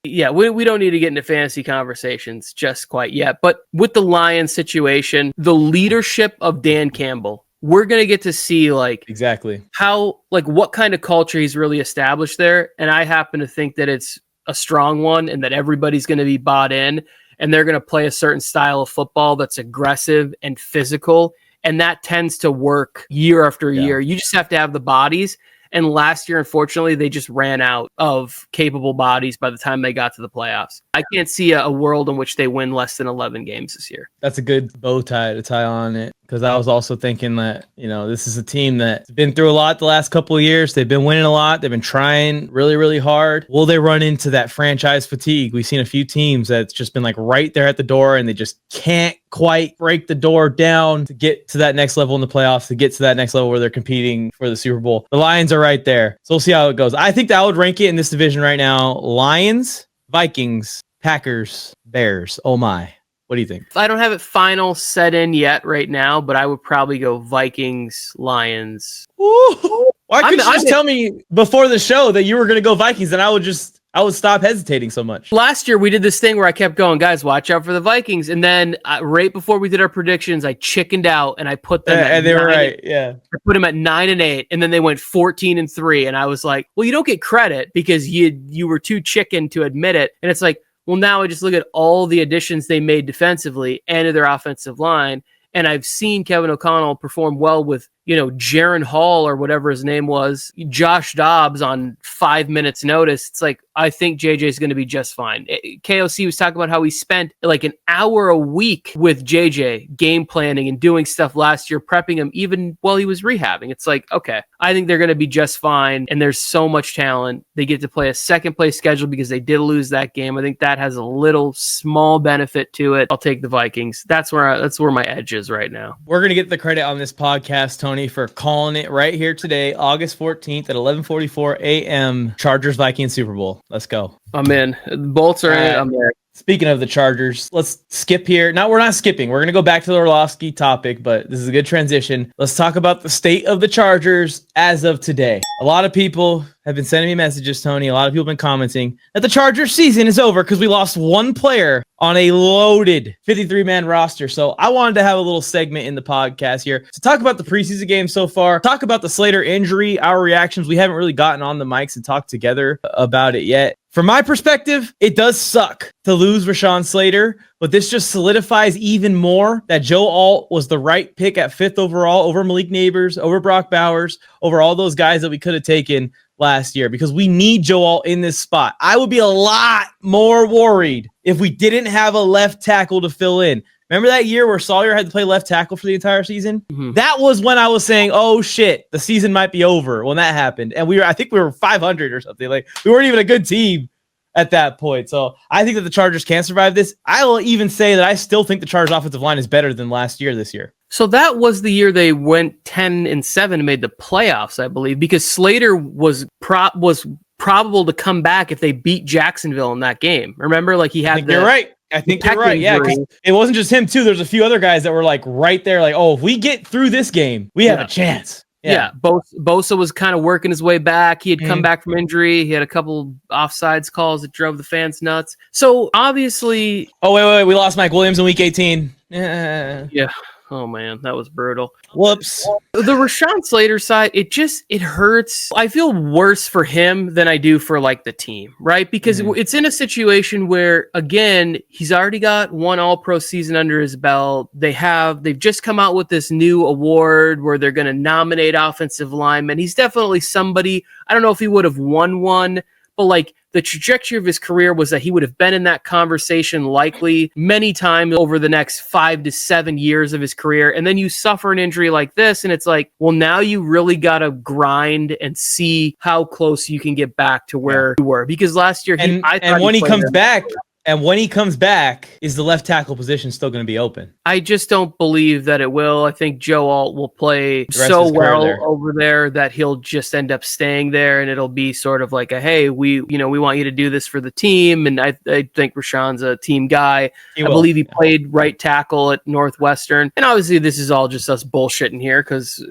Yeah, we don't need to get into fantasy conversations just quite yet. But with the Lions situation, the leadership of Dan Campbell, we're going to get to see exactly how, what kind of culture he's really established there. And I happen to think that it's a strong one and that everybody's going to be bought in and they're going to play a certain style of football that's aggressive and physical. And that tends to work year after year. You just have to have the bodies. And last year, unfortunately, they just ran out of capable bodies by the time they got to the playoffs. I can't see a world in which they win less than 11 games this year. That's a good bow tie to tie on it, because I was also thinking that, this is a team that's been through a lot the last couple of years. They've been winning a lot. They've been trying really, really hard. Will they run into that franchise fatigue? We've seen a few teams that's just been right there at the door, and they just can't quite break the door down to get to that next level in the playoffs, to get to that next level where they're competing for the Super Bowl. The Lions are right there. So we'll see how it goes. I think that I would rank it in this division right now. Lions, Vikings, Packers, Bears. Oh my. What do you think? I don't have it final set in yet right now, but I would probably go Vikings, Lions. Ooh. Why couldn't you just tell me before the show that you were going to go Vikings, and I would stop hesitating so much. Last year, we did this thing where I kept going, guys, watch out for the Vikings. And then right before we did our predictions, I chickened out and I put them and they were right. Yeah. I put them at 9-8, and then they went 14-3. And I was like, well, you don't get credit because you were too chicken to admit it. And it's like, well, now I just look at all the additions they made defensively and to their offensive line. And I've seen Kevin O'Connell perform well with, Jaron Hall or whatever his name was, Josh Dobbs on 5 minutes notice. It's like, I think JJ is going to be just fine. KOC was talking about how he spent an hour a week with JJ game planning and doing stuff last year, prepping him even while he was rehabbing. It's like, okay, I think they're going to be just fine. And there's so much talent. They get to play a second place schedule because they did lose that game. I think that has a little small benefit to it. I'll take the Vikings. That's where my edge is right now. We're going to get the credit on this podcast, Tony, for calling it right here today, August 14th at 11:44 a.m. Chargers Vikings Super Bowl. Let's go. I'm in. The Bolts are in. I'm there. Speaking of the Chargers, let's skip here. No, we're not skipping. We're going to go back to the Orlovsky topic, but this is a good transition. Let's talk about the state of the Chargers as of today. A lot of people have been sending me messages, Tony. A lot of people have been commenting that the Chargers season is over because we lost one player on a loaded 53-man roster. So I wanted to have a little segment in the podcast here to talk about the preseason game so far, talk about the Slater injury, our reactions. We haven't really gotten on the mics and talked together about it yet. From my perspective, it does suck to lose Rashawn Slater, but this just solidifies even more that Joe Alt was the right pick at 5th overall over Malik Neighbors, over Brock Bowers, over all those guys that we could have taken last year, because we need Joe Alt in this spot. I would be a lot more worried if we didn't have a left tackle to fill in. Remember that year where Sawyer had to play left tackle for the entire season? Mm-hmm. That was when I was saying, oh shit, the season might be over when that happened. And I think we were 500 or something. We weren't even a good team at that point. So I think that the Chargers can survive this. I will even say that I still think the Chargers offensive line is better than last year this year. So that was the year they went 10-7 and made the playoffs, I believe, because Slater was probable to come back if they beat Jacksonville in that game. Remember, he had you're right. I think you're right. Yeah, because it wasn't just him too. There's a few other guys that were right there. If we get through this game, we have a chance. Yeah. Bosa was kind of working his way back. He had come back from injury. He had a couple offsides calls that drove the fans nuts. So obviously, wait, we lost Mike Williams in week 18. Yeah. Oh man, that was brutal. Whoops. The Rashawn Slater side, it hurts. I feel worse for him than I do for the team, right? Because it's in a situation where, again, he's already got one All-Pro season under his belt. They've just come out with this new award where they're going to nominate offensive linemen. He's definitely somebody. I don't know if he would have won one, but the trajectory of his career was that he would have been in that conversation likely many times over the next 5 to 7 years of his career. And then you suffer an injury like this, and it's now you really got to grind and see how close you can get back to where you were. Because last year, when he comes back, And when he comes back, is the left tackle position still going to be open? I just don't believe that it will. I think Joe Alt will play rest of so his career well there. over there that he'll just end up staying there, and it'll be sort of like a, hey, we want you to do this for the team. And I think Rashawn's a team guy. I believe he played right tackle at Northwestern. And obviously this is all just us bullshitting here because,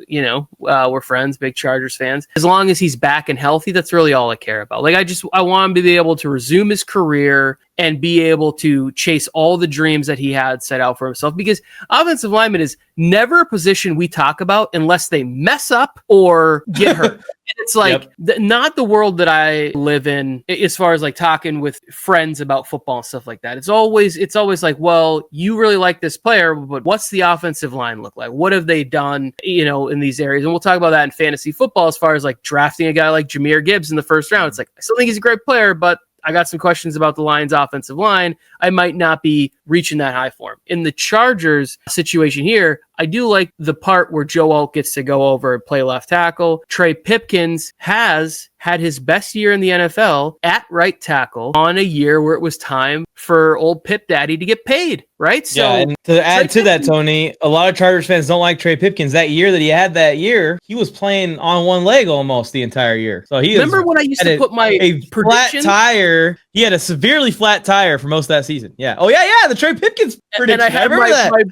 we're friends, big Chargers fans. As long as he's back and healthy, that's really all I care about. Like, I want him to be able to resume his career and be able to chase all the dreams that he had set out for himself, because offensive lineman is never a position we talk about unless they mess up or get hurt. It's like not the world that I live in as far as like talking with friends about football and stuff like that. It's always like, well, you really like this player, but what's the offensive line look like? What have they done, in these areas? And we'll talk about that in fantasy football as far as like drafting a guy like Jahmyr Gibbs in the first round. It's like, I still think he's a great player, but I got some questions about the Lions' offensive line. I might not be reaching that high for him. In the Chargers situation here, I do like the part where Joe Alt gets to go over and play left tackle. Trey Pipkins has had his best year in the NFL at right tackle on a year where it was time for old Pip Daddy to get paid, right? So, and to add to that, Tony, a lot of Chargers fans don't like Trey Pipkins. That year that he had that year, he was playing on one leg almost the entire year. So remember when I used to put my flat tire? He had a severely flat tire for most of that season. Yeah. Oh yeah. The Trey Pipkins prediction. And I had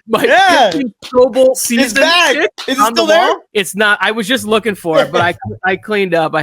my Pipkins Pro Bowl season. It's back. Is it still there? It's not. I was just looking for it, but I cleaned up. I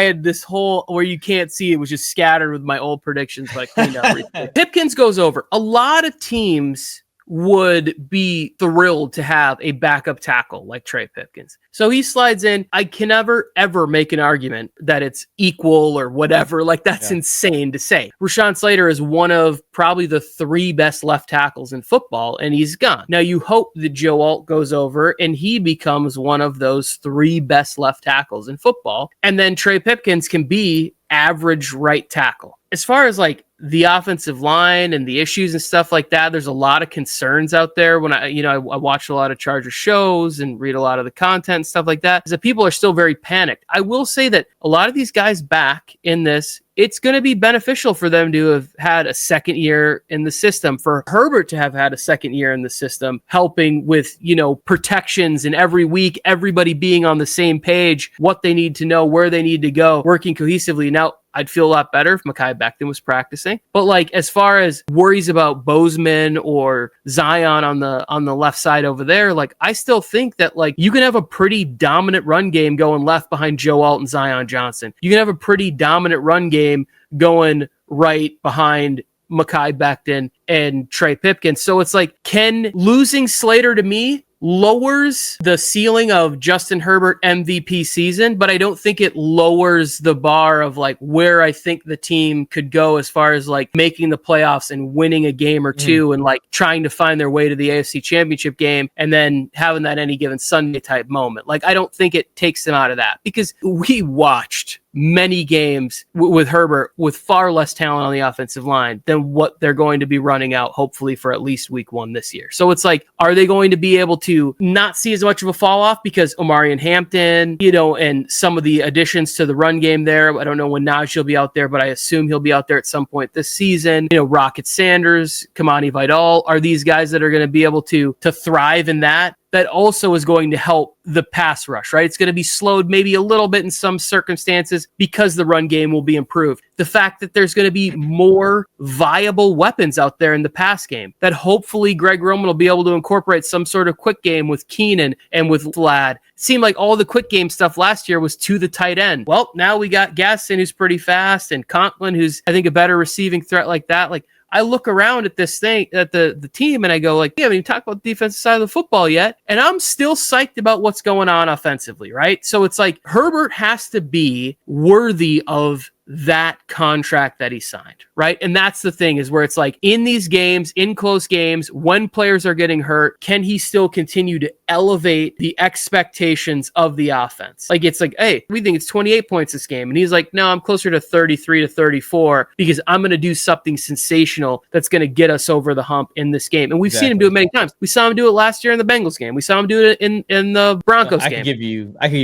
had this whole where you can't see it was just scattered with my old predictions, but I cleaned up recently. Pipkins goes over. A lot of teams would be thrilled to have a backup tackle like Trey Pipkins. So he slides in. I can never, ever make an argument that it's equal or whatever. Like, that's insane to say. Rashawn Slater is one of probably the 3 best left tackles in football, and he's gone. Now, you hope that Joe Alt goes over and he becomes one of those 3 best left tackles in football. And then Trey Pipkins can be average right tackle. As far as like the offensive line and the issues and stuff like that, there's a lot of concerns out there. When I watch a lot of Charger shows and read a lot of the content and stuff like that, is that people are still very panicked. I will say that a lot of these guys back in this, it's going to be beneficial for them to have had a second year in the system, for Herbert to have had a second year in the system, helping with, protections, and every week, everybody being on the same page, what they need to know, where they need to go, working cohesively. Now, I'd feel a lot better if Mekhi Becton was practicing. But like, as far as worries about Bozeman or Zion on the left side over there, like, I still think that like you can have a pretty dominant run game going left behind Joe Alt and Zion Johnson. You can have a pretty dominant run game going right behind Mekhi Becton and Trey Pipkins. So it's like, can losing Slater to me lowers the ceiling of Justin Herbert MVP season, but I don't think it lowers the bar of like where I think the team could go as far as like making the playoffs and winning a game or two and like trying to find their way to the AFC Championship game and then having that any given Sunday type moment. Like, I don't think it takes them out of that, because we watched many games with Herbert with far less talent on the offensive line than what they're going to be running out, hopefully for at least week 1 this year. So it's like, are they going to be able to not see as much of a fall off because Omarion Hampton, and some of the additions to the run game there? I don't know when Najee will be out there, but I assume he'll be out there at some point this season. Rocket Sanders, Kamani Vidal, are these guys that are going to be able to thrive in that also is going to help the pass rush, right? It's going to be slowed maybe a little bit in some circumstances because the run game will be improved. The fact that there's going to be more viable weapons out there in the pass game, that hopefully Greg Roman will be able to incorporate some sort of quick game with Keenan and with Vlad. It seemed like all the quick game stuff last year was to the tight end. Well, now we got Gaston, who's pretty fast, and Conklin, who's, I think, a better receiving threat like that. Like, I look around at this thing, at the team, and I go like, we haven't even talked about the defensive side of the football yet. And I'm still psyched about what's going on offensively, right? So it's like, Herbert has to be worthy of that contract that he signed, right? And that's the thing, is where it's like, in these games, in close games, when players are getting hurt, can he still continue to elevate the expectations of the offense? Like, it's like, hey, we think it's 28 points this game. And he's like, no, I'm closer to 33 to 34 because I'm going to do something sensational that's going to get us over the hump in this game. And we've seen him do it many times. We saw him do it last year in the Bengals game. We saw him do it in the Broncos game. I could give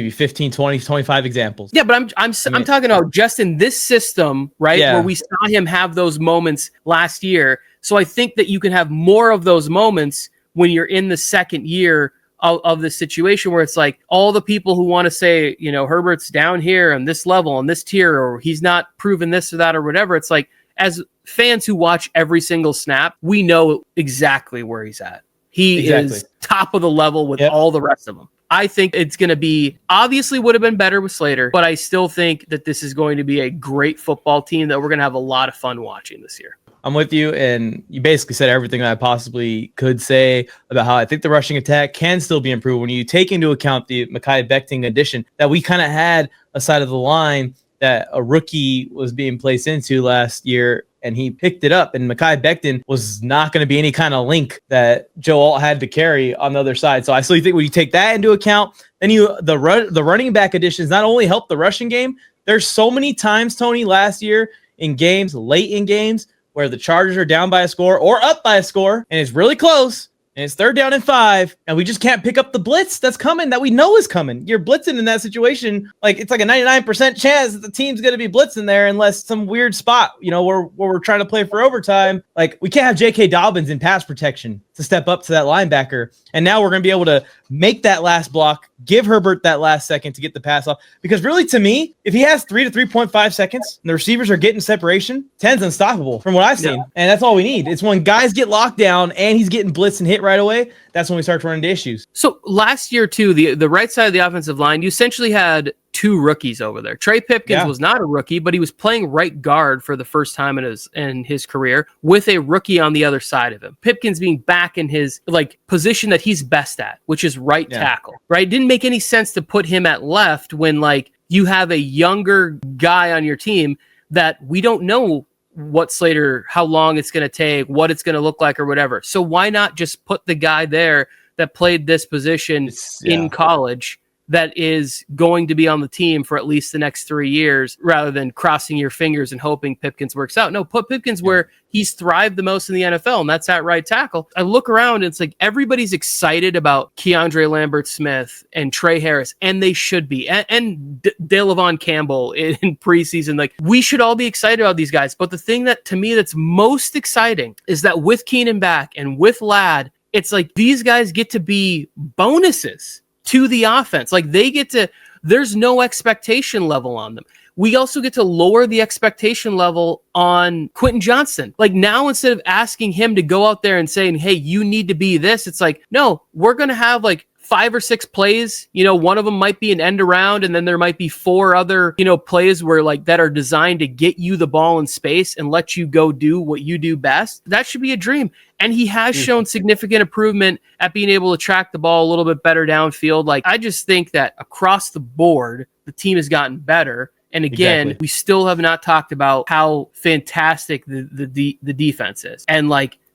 you 15, 20, 25 examples. Yeah, but I'm talking about just in this this system, right, where we saw him have those moments last year. So I think that you can have more of those moments when you're in the second year of the situation, where it's like all the people who want to say, you know, Herbert's down here on this level, on this tier, or he's not proven this or that or whatever. It's like, as fans who watch every single snap, we know exactly where he's at. He is top of the level with all the rest of them. I think it's going to be, obviously would have been better with Slater, but I still think that this is going to be a great football team that we're going to have a lot of fun watching this year. I'm with you, and you basically said everything I possibly could say about how I think the rushing attack can still be improved when you take into account the Micah Parsons addition that we kind of had a side of the line that a rookie was being placed into last year, and he picked it up, and Micah Parsons was not going to be any kind of link that Joe Alt had to carry on the other side. So I still think when you take that into account, then the running back additions not only help the rushing game, there's so many times, Tony, last year in games, late in games, where the Chargers are down by a score or up by a score, and it's really close, and it's 3rd down and 5, and we just can't pick up the blitz that's coming, that we know is coming. You're blitzing in that situation, like it's like a 99% chance that the team's going to be blitzing there unless some weird spot, you know, where we're trying to play for overtime. Like, we can't have J.K. Dobbins in pass protection to step up to that linebacker, and now we're going to be able to make that last block, give Herbert that last second to get the pass off. Because really, to me, if he has 3 to 3.5 seconds and the receivers are getting separation, 10's unstoppable from what I've seen. And that's all we need. It's when guys get locked down and he's getting blitzed and hit right away, that's when we start to run into issues. So last year, too, the right side of the offensive line, you essentially had 2 rookies over there. Trey Pipkins was not a rookie, but he was playing right guard for the first time in his career with a rookie on the other side of him. Pipkins being back in his position that he's best at, which is right tackle, right? It didn't make any sense to put him at left when you have a younger guy on your team that we don't know what Slater, how long it's going to take, what it's going to look like or whatever. So why not just put the guy there that played this position in college that is going to be on the team for at least the next 3 years, rather than crossing your fingers and hoping Pipkins works out? No, put Pipkins where he's thrived the most in the NFL, and that's at right tackle. I look around, and it's like everybody's excited about Keandre Lambert-Smith and Trey Harris, and they should be, and Delavon Campbell in preseason. Like, we should all be excited about these guys. But the thing that, to me, that's most exciting is that with Keenan back and with Ladd, it's like these guys get to be bonuses to the offense. Like, they get to, there's no expectation level on them. We also get to lower the expectation level on Quentin Johnston. Like, now, instead of asking him to go out there and saying, hey, you need to be this, it's like, no, we're going to have 5 or 6 plays. You know, one of them might be an end around, and then there might be 4 other, plays where that are designed to get you the ball in space and let you go do what you do best. That should be a dream. And he has shown significant improvement at being able to track the ball a little bit better downfield. I just think that across the board, the team has gotten better. And again, we still have not talked about how fantastic the defense is, and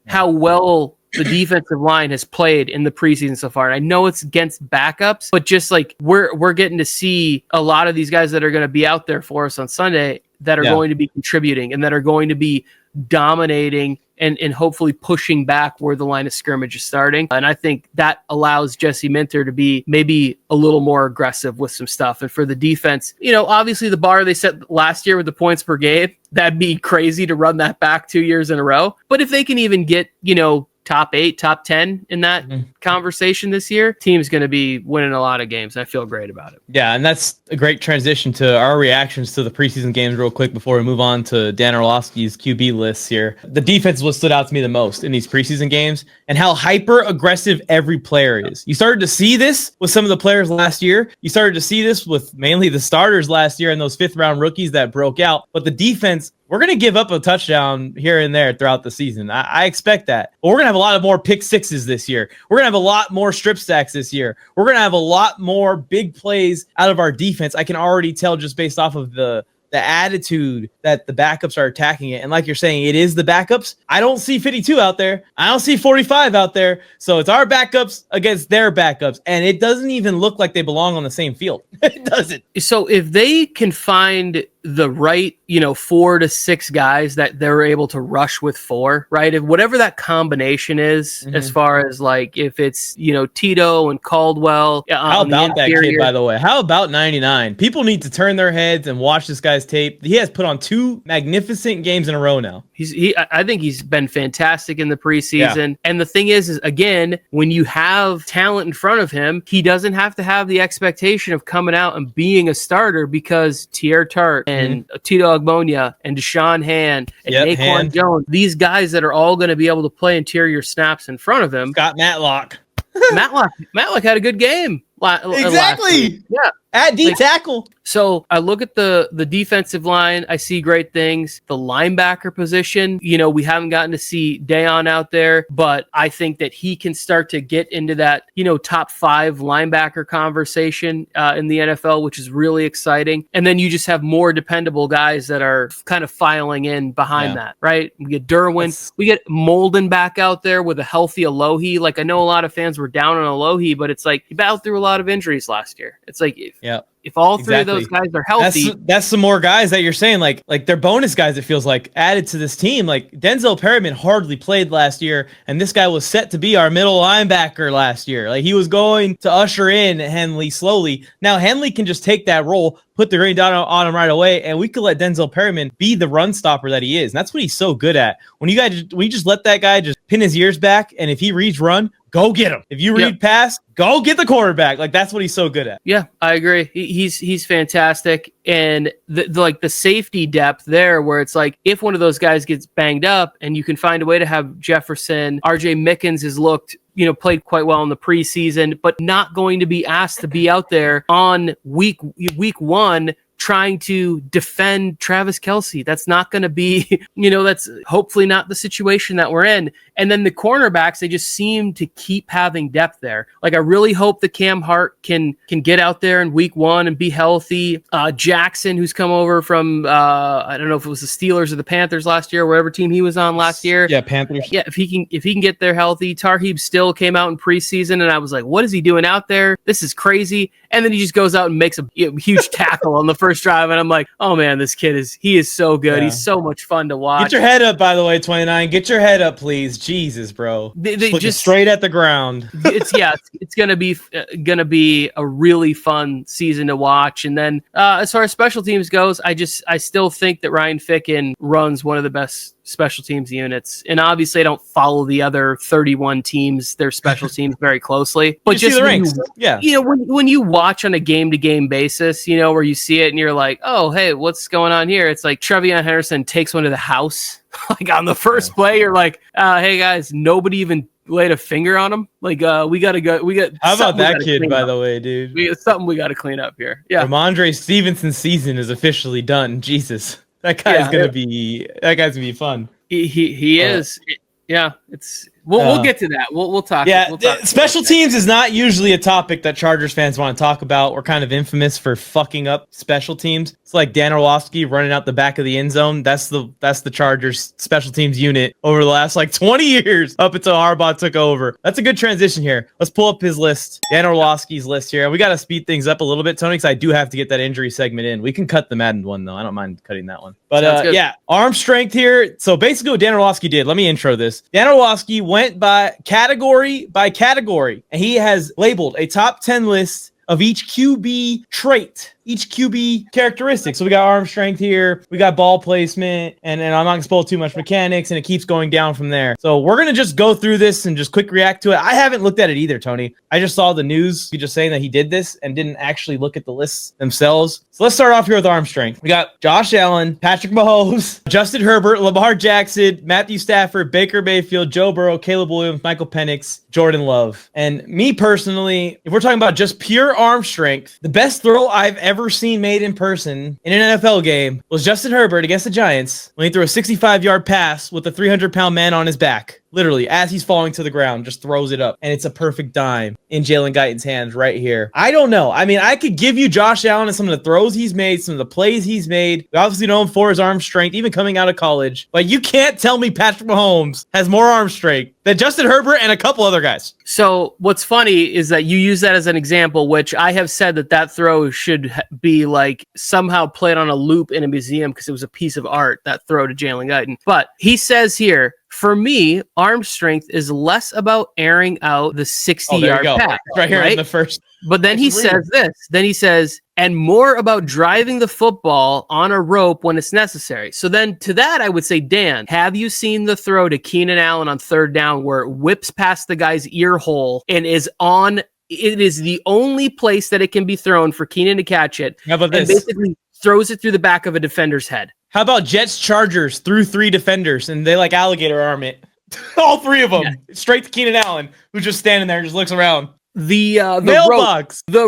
how well the defensive line has played in the preseason so far. And I know it's against backups, but just we're getting to see a lot of these guys that are going to be out there for us on Sunday that are going to be contributing and that are going to be dominating and hopefully pushing back where the line of scrimmage is starting. And I think that allows Jesse Minter to be maybe a little more aggressive with some stuff. And for the defense, obviously the bar they set last year with the points per game, that'd be crazy to run that back 2 years in a row. But if they can even get, top 8, top 10 in that conversation this year, team's going to be winning a lot of games. I feel great about it. Yeah, and that's a great transition to our reactions to the preseason games real quick before we move on to Dan Orlovsky's QB lists here. The defense is what stood out to me the most in these preseason games, and how hyper-aggressive every player is. You started to see this with some of the players last year. You started to see this with mainly the starters last year and those 5th-round rookies that broke out. But the defense, we're going to give up a touchdown here and there throughout the season. I expect that. But we're going to have a lot of more pick sixes this year. We're going to have a lot more strip sacks this year. We're going to have a lot more big plays out of our defense. I can already tell just based off of the attitude that the backups are attacking it. And like you're saying, it is the backups. I don't see 52 out there. I don't see 45 out there. So it's our backups against their backups. And it doesn't even look like they belong on the same field. It doesn't. So if they can find the right, 4 to 6 guys that they're able to rush with 4, right? If whatever that combination is, as far as like if it's, Tito and Caldwell. How about that kid, by the way? How about 99? People need to turn their heads and watch this guy's tape. He has put on 2 magnificent games in a row now. I think he's been fantastic in the preseason. Yeah. And the thing is again, when you have talent in front of him, he doesn't have to have the expectation of coming out and being a starter, because Tier Tart and Tito Agbonia and Deshaun Hand and Naquan Jones, these guys that are all going to be able to play interior snaps in front of him. Scott Matlock. Matlock had a good game. Exactly. Yeah. At D tackle. So I look at the defensive line. I see great things. The linebacker position, we haven't gotten to see Dayon out there, but I think that he can start to get into that, top 5 linebacker conversation in the NFL, which is really exciting. And then you just have more dependable guys that are kind of filing in behind that, right? We get Derwin. We get Molden back out there with a healthy Alohi. Like, I know a lot of fans were down on Alohi, but it's like he battled through a lot of injuries last year. It's like, if all 3 of those guys are healthy, that's some more guys that you're saying, like they're bonus guys. It feels like added to this team. Like Denzel Perryman hardly played last year, and this guy was set to be our middle linebacker last year. Like he was going to usher in Henley slowly. Now Henley can just take that role, put the green dot on him right away, and we could let Denzel Perryman be the run stopper that he is. And that's what he's so good at. When you just let that guy just pin his ears back, and if he reads run, go get him. If you read pass, go get the quarterback. Like that's what he's so good at. Yeah, I agree. He's fantastic. And the safety depth there, where it's like if one of those guys gets banged up and you can find a way to have Jefferson, RJ Mickens has looked, played quite well in the preseason, but not going to be asked to be out there on week 1 trying to defend Travis Kelce. That's not going to be, that's hopefully not the situation that we're in. And then the cornerbacks, they just seem to keep having depth there. Like I really hope that Cam Hart can get out there in week 1 and be healthy. Jackson, who's come over from, I don't know if it was the Steelers or the Panthers last year, whatever team he was on last year. Yeah, Panthers. Yeah, if he can get there healthy. Tarheeb still came out in preseason, and I was like, what is he doing out there? This is crazy. And then he just goes out and makes a huge tackle on the first drive, and I'm like, oh man, this kid is so good. Yeah. He's so much fun to watch. Get your head up, by the way, 29. Get your head up, please. Jesus, bro. They just straight at the ground. It's gonna be a really fun season to watch. And then as far as special teams goes, I still think that Ryan Ficken runs one of the best special teams units. And obviously I don't follow the other 31 teams, their special teams very closely. But just the ranks. When you watch on a game-to-game basis, where you see it and you're like, oh, hey, what's going on here? It's like Trevion Henderson takes one to the house. Like on the first play, you're like, hey guys, nobody even laid a finger on him. Like, we gotta go. How about that kid, by the way, dude? Something we gotta clean up here. Yeah. Ramondre Stevenson's season is officially done. Jesus. That guy's gonna be fun. He is. Yeah, we'll get to that. We'll talk. Yeah, we'll talk special teams is not usually a topic that Chargers fans want to talk about. We're kind of infamous for fucking up special teams. It's like Dan Orlovsky running out the back of the end zone. That's the Chargers special teams unit over the last 20 years up until Harbaugh took over. That's a good transition here. Let's pull up his list, Dan Orlovsky's list here. We got to speed things up a little bit, Tony, because I do have to get that injury segment in. We can cut the Madden one though. I don't mind cutting that one. But arm strength here. So basically what Dan Orlovsky did, let me intro this. Dan Orlovsky went by category, and he has labeled a top 10 list of each QB trait, each QB characteristic. So we got arm strength here, we got ball placement, and I'm not going to spoil too much mechanics, and it keeps going down from there. So we're going to just go through this and just quick react to it. I haven't looked at it either, Tony. I just saw the news just saying that he did this and didn't actually look at the lists themselves. So let's start off here with arm strength. We got Josh Allen, Patrick Mahomes, Justin Herbert, Lamar Jackson, Matthew Stafford, Baker Mayfield, Joe Burrow, Caleb Williams, Michael Penix, Jordan Love. And me personally, if we're talking about just pure arm strength, the best throw I've ever seen made in person in an NFL game was Justin Herbert against the Giants when he threw a 65-yard pass with a 300-pound man on his back. literally, as he's falling to the ground, just throws it up. And it's a perfect dime in Jalen Guyton's hands right here. I don't know. I mean, I could give you Josh Allen and some of the throws he's made, some of the plays he's made. We obviously know him for his arm strength, even coming out of college. But you can't tell me Patrick Mahomes has more arm strength than Justin Herbert and a couple other guys. So what's funny is that you use that as an example, which I have said that throw should be like somehow played on a loop in a museum because it was a piece of art, that throw to Jalen Guyton. But he says here, for me, arm strength is less about airing out the 60-yard pass. Right here in the first. But then he says this. Then he says, and more about driving the football on a rope when it's necessary. So then to that, I would say, Dan, have you seen the throw to Keenan Allen on third down where it whips past the guy's ear hole and is on? It is the only place that it can be thrown for Keenan to catch it. How about this? And basically throws it through the back of a defender's head. How about Jets Chargers through 3 defenders and they like alligator arm it? All 3 of them straight to Keenan Allen, who's just standing there and just looks around. The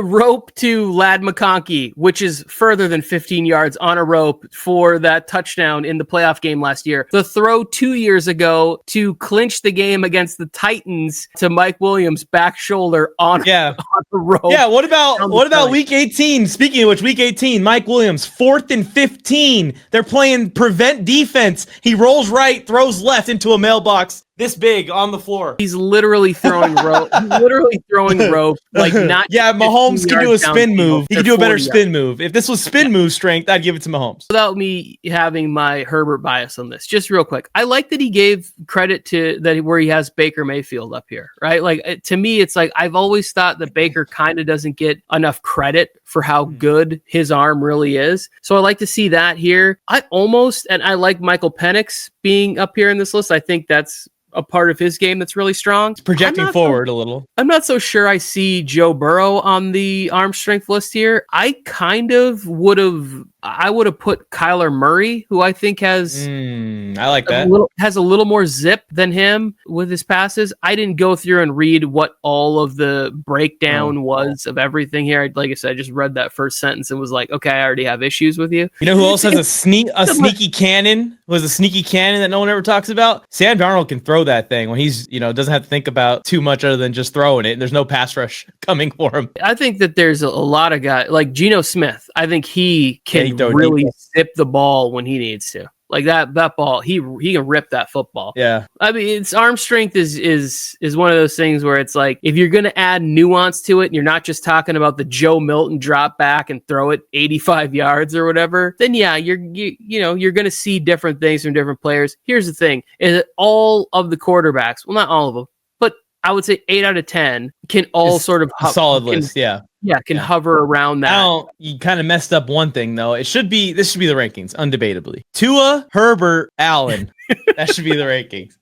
rope to Ladd McConkey, which is further than 15 yards on a rope for that touchdown in the playoff game last year. The throw 2 years ago to clinch the game against the Titans to Mike Williams back shoulder on the rope. Yeah, what about week 18? Speaking of which, week 18, Mike Williams, 4th and 15. They're playing prevent defense. He rolls right, throws left into a mailbox. This big on the floor. He's literally throwing rope. Like not. Yeah, Mahomes can do a spin move. He can do a better spin move. If this was spin move strength, I'd give it to Mahomes. Without me having my Herbert bias on this, just real quick, I like that he gave credit to that where he has Baker Mayfield up here, right? Like to me, it's like I've always thought that Baker kind of doesn't get enough credit for how good his arm really is. So I like to see that here. I like Michael Penix being up here in this list. I think that's a part of his game that's really strong. It's projecting forward a little. I'm not so sure I see Joe Burrow on the arm strength list here. I would have put Kyler Murray, who I think has I like that. Has a little more zip than him with his passes. I didn't go through and read what all of the breakdown was of everything here. Like I said, I just read that first sentence and was like, okay, I already have issues with you. You know who else has a sneaky cannon? Was a sneaky cannon that no one ever talks about? Sam Darnold can throw that thing when he's, doesn't have to think about too much other than just throwing it. And there's no pass rush coming for him. I think that there's a lot of guys like Geno Smith. I think he can really zip the ball when he needs to. Like that ball, he can rip that football. Yeah. I mean, it's arm strength is one of those things where it's like, if you're going to add nuance to it and you're not just talking about the Joe Milton drop back and throw it 85 yards or whatever, then yeah, you're going to see different things from different players. Here's the thing is that all of the quarterbacks, well, not all of them, but I would say 8 out of 10 can all sort of solid list. Yeah. Yeah, can hover around that. Now, you kind of messed up one thing, though. This should be the rankings, undebatably. Tua, Herbert, Allen. That should be the rankings.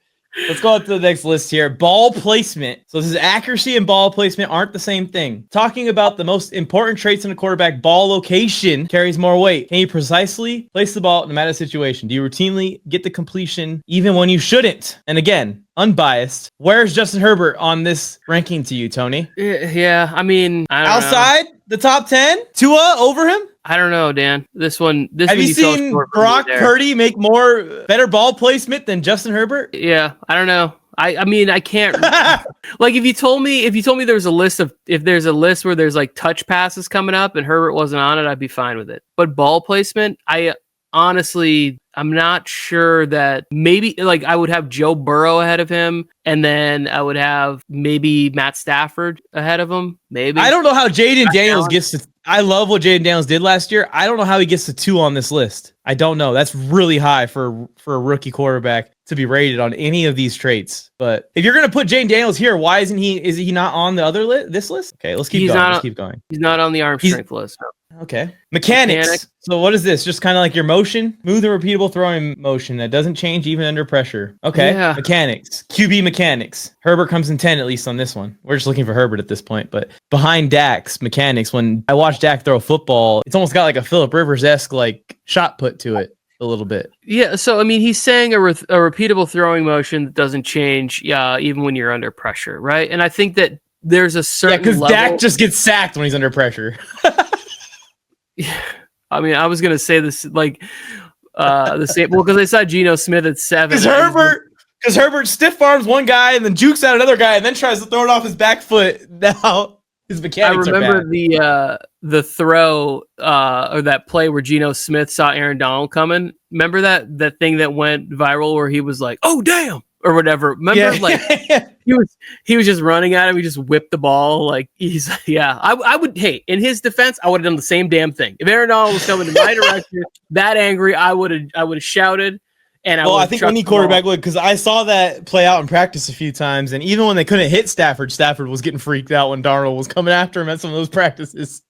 Let's go up to the next list here. Ball placement. So this is accuracy and ball placement aren't the same thing. Talking about the most important traits in a quarterback, ball location carries more weight. Can you precisely place the ball no matter the situation? Do you routinely get the completion even when you shouldn't? And again, unbiased. Where's Justin Herbert on this ranking to you, Tony? Yeah, I mean, I don't know. Outside the top 10? Tua over him? I don't know, Dan. This Have you seen Brock Purdy make better ball placement than Justin Herbert? Yeah, I don't know. I mean, I can't like if you told me there's a list where there's like touch passes coming up and Herbert wasn't on it, I'd be fine with it. But ball placement, I'm not sure that maybe like I would have Joe Burrow ahead of him and then I would have maybe Matt Stafford ahead of him. Maybe. I don't know how Jaden Daniels gets to. I love what Jaden Daniels did last year. I don't know how he gets to 2 on this list. I don't know. That's really high for a rookie quarterback to be rated on any of these traits. But if you're going to put Jaden Daniels here, why isn't he? Is he not on the other this list? Okay, let's keep going. He's not on the arm strength list. Okay. Mechanics. So what is this? Just kind of like your motion? Smooth and repeatable throwing motion that doesn't change even under pressure. Okay. Yeah. Mechanics. QB mechanics. Herbert comes in 10 at least on this one. We're just looking for Herbert at this point. But behind Dak's mechanics, when I watch Dak throw a football, it's almost got like a Phillip Rivers-esque like shot put to it a little bit. Yeah, so I mean, he's saying a repeatable throwing motion that doesn't change even when you're under pressure, right? And I think that there's a certain because Dak just gets sacked when he's under pressure. Yeah, I mean, I was gonna say this like the same. Well, because I saw Geno Smith at 7. Because Because Herbert stiff arms one guy and then jukes out another guy and then tries to throw it off his back foot. Now his mechanics are bad. I remember the throw or that play where Geno Smith saw Aaron Donald coming. Remember that thing that went viral where he was like, "Oh damn," or whatever. Remember, like he was just running at him. He just whipped the ball. Like I would. Hey, in his defense, I would have done the same damn thing. If Aaron Donald was coming in my direction, that angry, I would have shouted. And I think any quarterback would, because I saw that play out in practice a few times, and even when they couldn't hit Stafford was getting freaked out when Darnold was coming after him at some of those practices.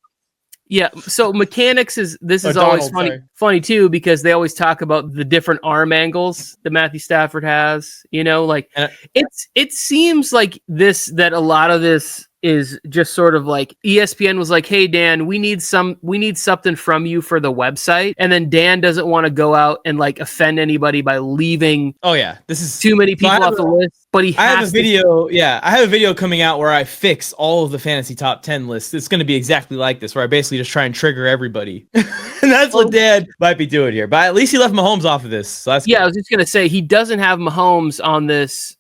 Yeah, so mechanics is always funny too, because they always talk about the different arm angles that Matthew Stafford has. You know, like it seems like that a lot of this is just sort of like ESPN was like, "Hey Dan, we need something from you for the website," and then Dan doesn't want to go out and like offend anybody by leaving. Oh yeah, this is too many people off the list. But I have a video. Yeah, I have a video coming out where I fix all of the fantasy top 10 lists. It's going to be exactly like this, where I basically just try and trigger everybody, and that's what Dan might be doing here. But at least he left Mahomes off of this. So that's good. I was just going to say he doesn't have Mahomes on this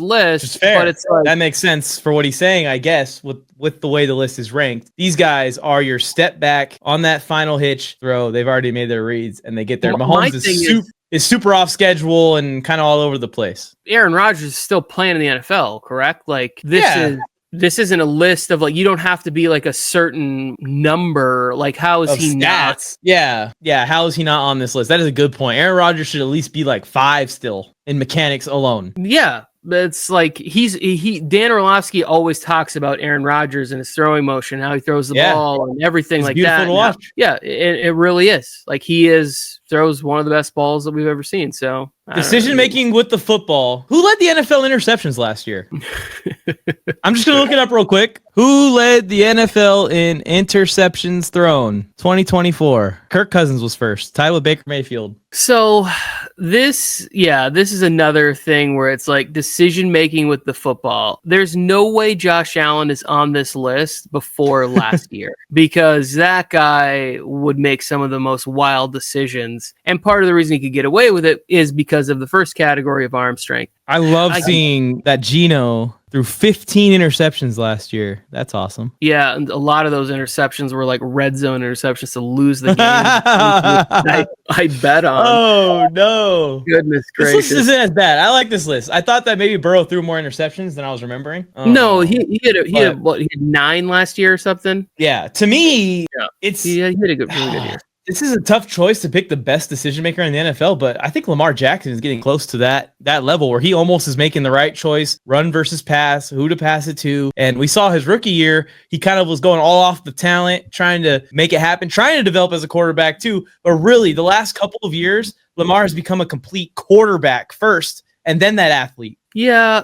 list. It's fair. But it's like, that makes sense for what he's saying, I guess, with the way the list is ranked. These guys are your step back on that final hitch throw. They've already made their reads and they get there. Mahomes is super off schedule and kind of all over the place. Aaron Rodgers is still playing in the NFL, correct? Like this isn't a list of like, you don't have to be like a certain number. Like, how is he not? Yeah. How is he not on this list? That is a good point. Aaron Rodgers should at least be like 5 still in mechanics alone. Yeah. It's like Dan Orlovsky always talks about Aaron Rodgers and his throwing motion, how he throws the ball and everything like that. To watch. It really is. Like throws one of the best balls that we've ever seen. So decision making with the football. Who led the NFL interceptions last year? I'm just gonna look it up real quick. Who led the NFL in interceptions thrown 2024? Kirk Cousins was first. Tied with Baker Mayfield. So this is another thing where it's like decision making with the football. There's no way Josh Allen is on this list before last year, because that guy would make some of the most wild decisions. And part of the reason he could get away with it is because of the first category of arm strength. I love seeing that Geno threw 15 interceptions last year. That's awesome. Yeah, and a lot of those interceptions were like red zone interceptions to lose the game. I bet on. Oh, no. Goodness gracious. This list isn't as bad. I like this list. I thought that maybe Burrow threw more interceptions than I was remembering. No, he had 9 last year or something? Yeah, to me, he had a really good year. This is a tough choice to pick the best decision maker in the NFL, but I think Lamar Jackson is getting close to that level where he almost is making the right choice, run versus pass, who to pass it to. And we saw his rookie year, he kind of was going all off the talent, trying to make it happen, trying to develop as a quarterback too. But really, the last couple of years, Lamar has become a complete quarterback first, and then that athlete. Yeah,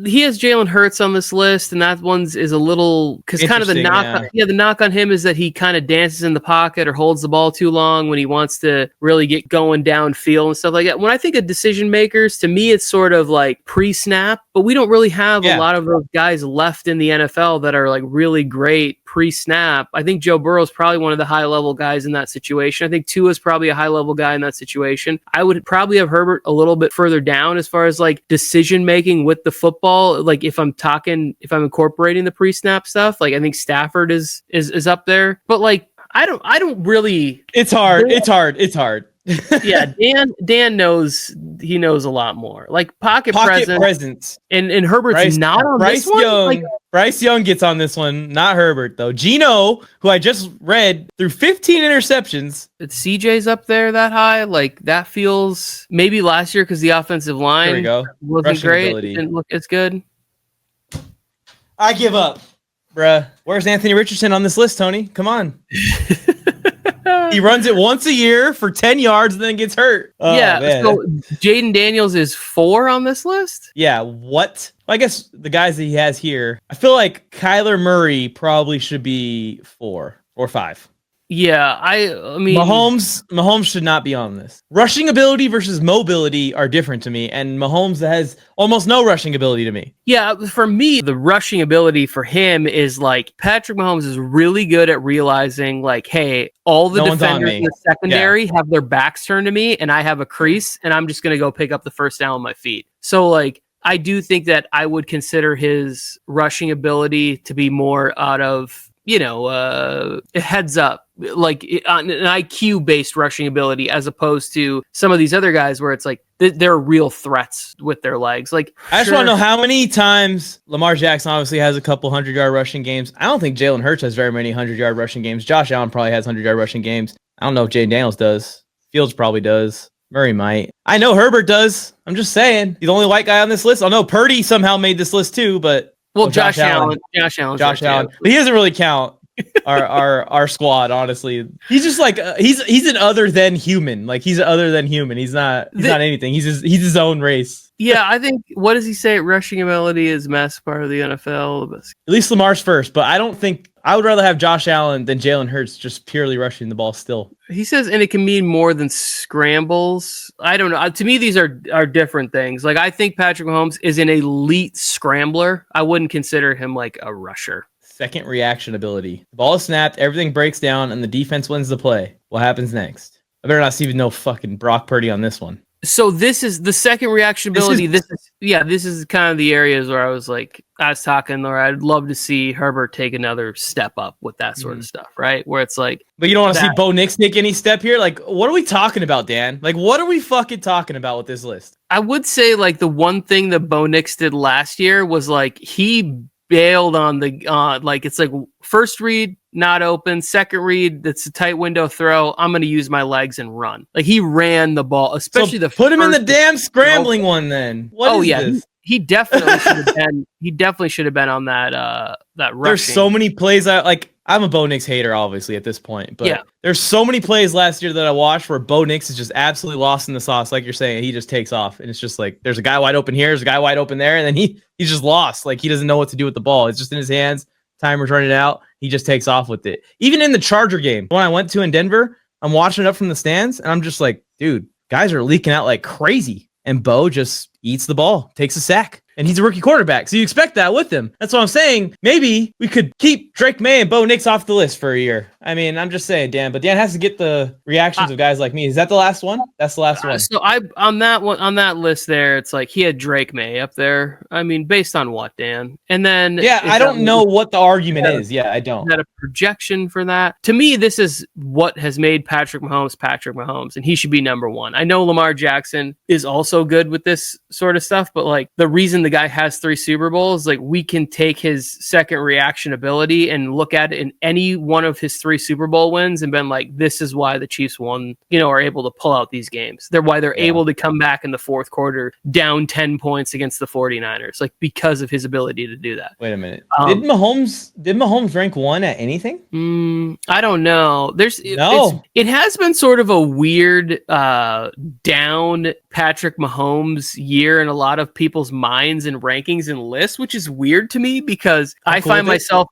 he has Jalen Hurts on this list, and that one's is a little because kind of the knock. The knock on him is that he kind of dances in the pocket or holds the ball too long when he wants to really get going downfield and stuff like that. When I think of decision makers, to me, it's sort of like pre-snap, but we don't really have a lot of those guys left in the NFL that are like really great pre-snap. I think Joe Burrow is probably one of the high-level guys in that situation. I think Tua is probably a high-level guy in that situation. I would probably have Herbert a little bit further down as far as like decision making with the football. Like if I'm incorporating the pre-snap stuff, like I think Stafford is up there. But like I don't really. It's hard. Yeah, Dan knows a lot more. Like pocket presence. And Herbert's not on this one. Bryce Young gets on this one, not Herbert though. Geno, who I just read, threw 15 interceptions. CJ's up there that high. Like that feels maybe last year because the offensive line wasn't Rushing great. Ability. Didn't look as good. I give up, bruh. Where's Anthony Richardson on this list, Tony? Come on. He runs it once a year for 10 yards and then gets hurt. So Jaden Daniels is 4 on this list? Yeah, what? Well, I guess the guys that he has here, I feel like Kyler Murray probably should be 4 or 5. Yeah, I mean Mahomes should not be on this. Rushing ability versus mobility are different to me, and Mahomes has almost no rushing ability to me. Yeah, for me, the rushing ability for him is like Patrick Mahomes is really good at realizing like, hey, all the defenders in the secondary have their backs turned to me, and I have a crease, and I'm just going to go pick up the first down with my feet. So like, I do think that I would consider his rushing ability to be more out of, heads up, like an IQ based rushing ability, as opposed to some of these other guys where it's like they're real threats with their legs. Like, I just want to know how many times Lamar Jackson obviously has a couple 100-yard rushing games. I don't think Jalen Hurts has very many 100-yard rushing games. Josh Allen probably has 100-yard rushing games. I don't know if Jaden Daniels does. Fields probably does. Murray might. I know Herbert does. I'm just saying. He's the only white guy on this list. I know Purdy somehow made this list too, but Josh Allen. Josh Allen. But he doesn't really count our squad, honestly. He's just like he's an other than human. Like he's other than human. He's not anything. He's his own race. Yeah, I think, what does he say? Rushing ability is massive part of the NFL. At least Lamar's first, but I don't think I would rather have Josh Allen than Jalen Hurts just purely rushing the ball still. He says, and it can mean more than scrambles. I don't know. To me, these are different things. Like, I think Patrick Mahomes is an elite scrambler. I wouldn't consider him like a rusher. Second reaction ability. The ball is snapped, everything breaks down, and the defense wins the play. What happens next? I better not see no fucking Brock Purdy on this one. So this is the second reaction ability. This is kind of the areas where I was talking, or I'd love to see Herbert take another step up with that sort of stuff, right? Where it's like, but you don't want to see Bo Nix take any step here. Like, what are we talking about, Dan? Like, what are we fucking talking about with this list? I would say like the one thing that Bo Nix did last year was like he bailed on the it's like first read not open, second read that's a tight window throw, I'm going to use my legs and run. Like he ran the ball, especially put him in the damn scrambling one then. This? He definitely should have been. He definitely should have been on that rushing. There's so many plays I'm a Bo Nix hater, obviously, at this point. But there's so many plays last year that I watched where Bo Nix is just absolutely lost in the sauce. Like you're saying, he just takes off. And it's just like, there's a guy wide open here, there's a guy wide open there. And then he's just lost. Like, he doesn't know what to do with the ball. It's just in his hands. Timer's running out. He just takes off with it. Even in the Charger game, when I went to in Denver, I'm watching it up from the stands. And I'm just like, dude, guys are leaking out like crazy. And Bo just eats the ball, takes a sack. And he's a rookie quarterback, so you expect that with him. That's what I'm saying. Maybe we could keep Drake May and Bo Nix off the list for a year. I mean, I'm just saying, Dan. But Dan has to get the reactions of guys like me. Is that the last one? That's the last one. So on that list there, it's like he had Drake May up there. I mean, based on what, Dan? And then I don't know what the argument is. Yeah, I don't. Is that a projection for that? To me, this is what has made Patrick Mahomes, and he should be number one. I know Lamar Jackson is also good with this sort of stuff, but like the reason the guy has 3 Super Bowls, like we can take his second reaction ability and look at it in any one of his 3 Super Bowl wins and been like, this is why the Chiefs won, are able to pull out these games. They're able to come back in the fourth quarter down 10 points against the 49ers, like because of his ability to do that. Wait a minute. Did Mahomes rank 1 at anything? I don't know. It has been sort of a weird down Patrick Mahomes year in a lot of people's minds and rankings and lists, which is weird to me because I find myself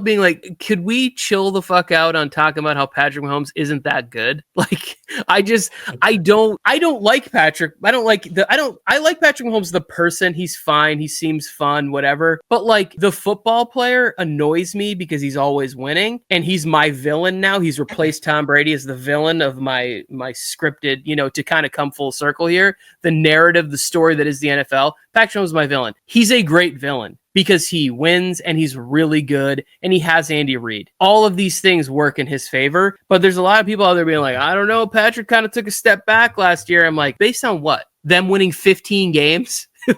being like, could we chill the fuck out on talking about how Patrick Mahomes isn't that good? Like, I don't like Patrick. I like Patrick Mahomes, the person. He's fine. He seems fun, whatever. But like the football player annoys me because he's always winning and he's my villain now. He's replaced Tom Brady as the villain of my scripted, to kind of come full circle here. The narrative, the story that is the NFL. Patrick Mahomes is my villain. He's a great villain because he wins and he's really good and he has Andy Reid. All of these things work in his favor, but there's a lot of people out there being like, I don't know, Patrick kind of took a step back last year. I'm like, based on what? Them winning 15 games? We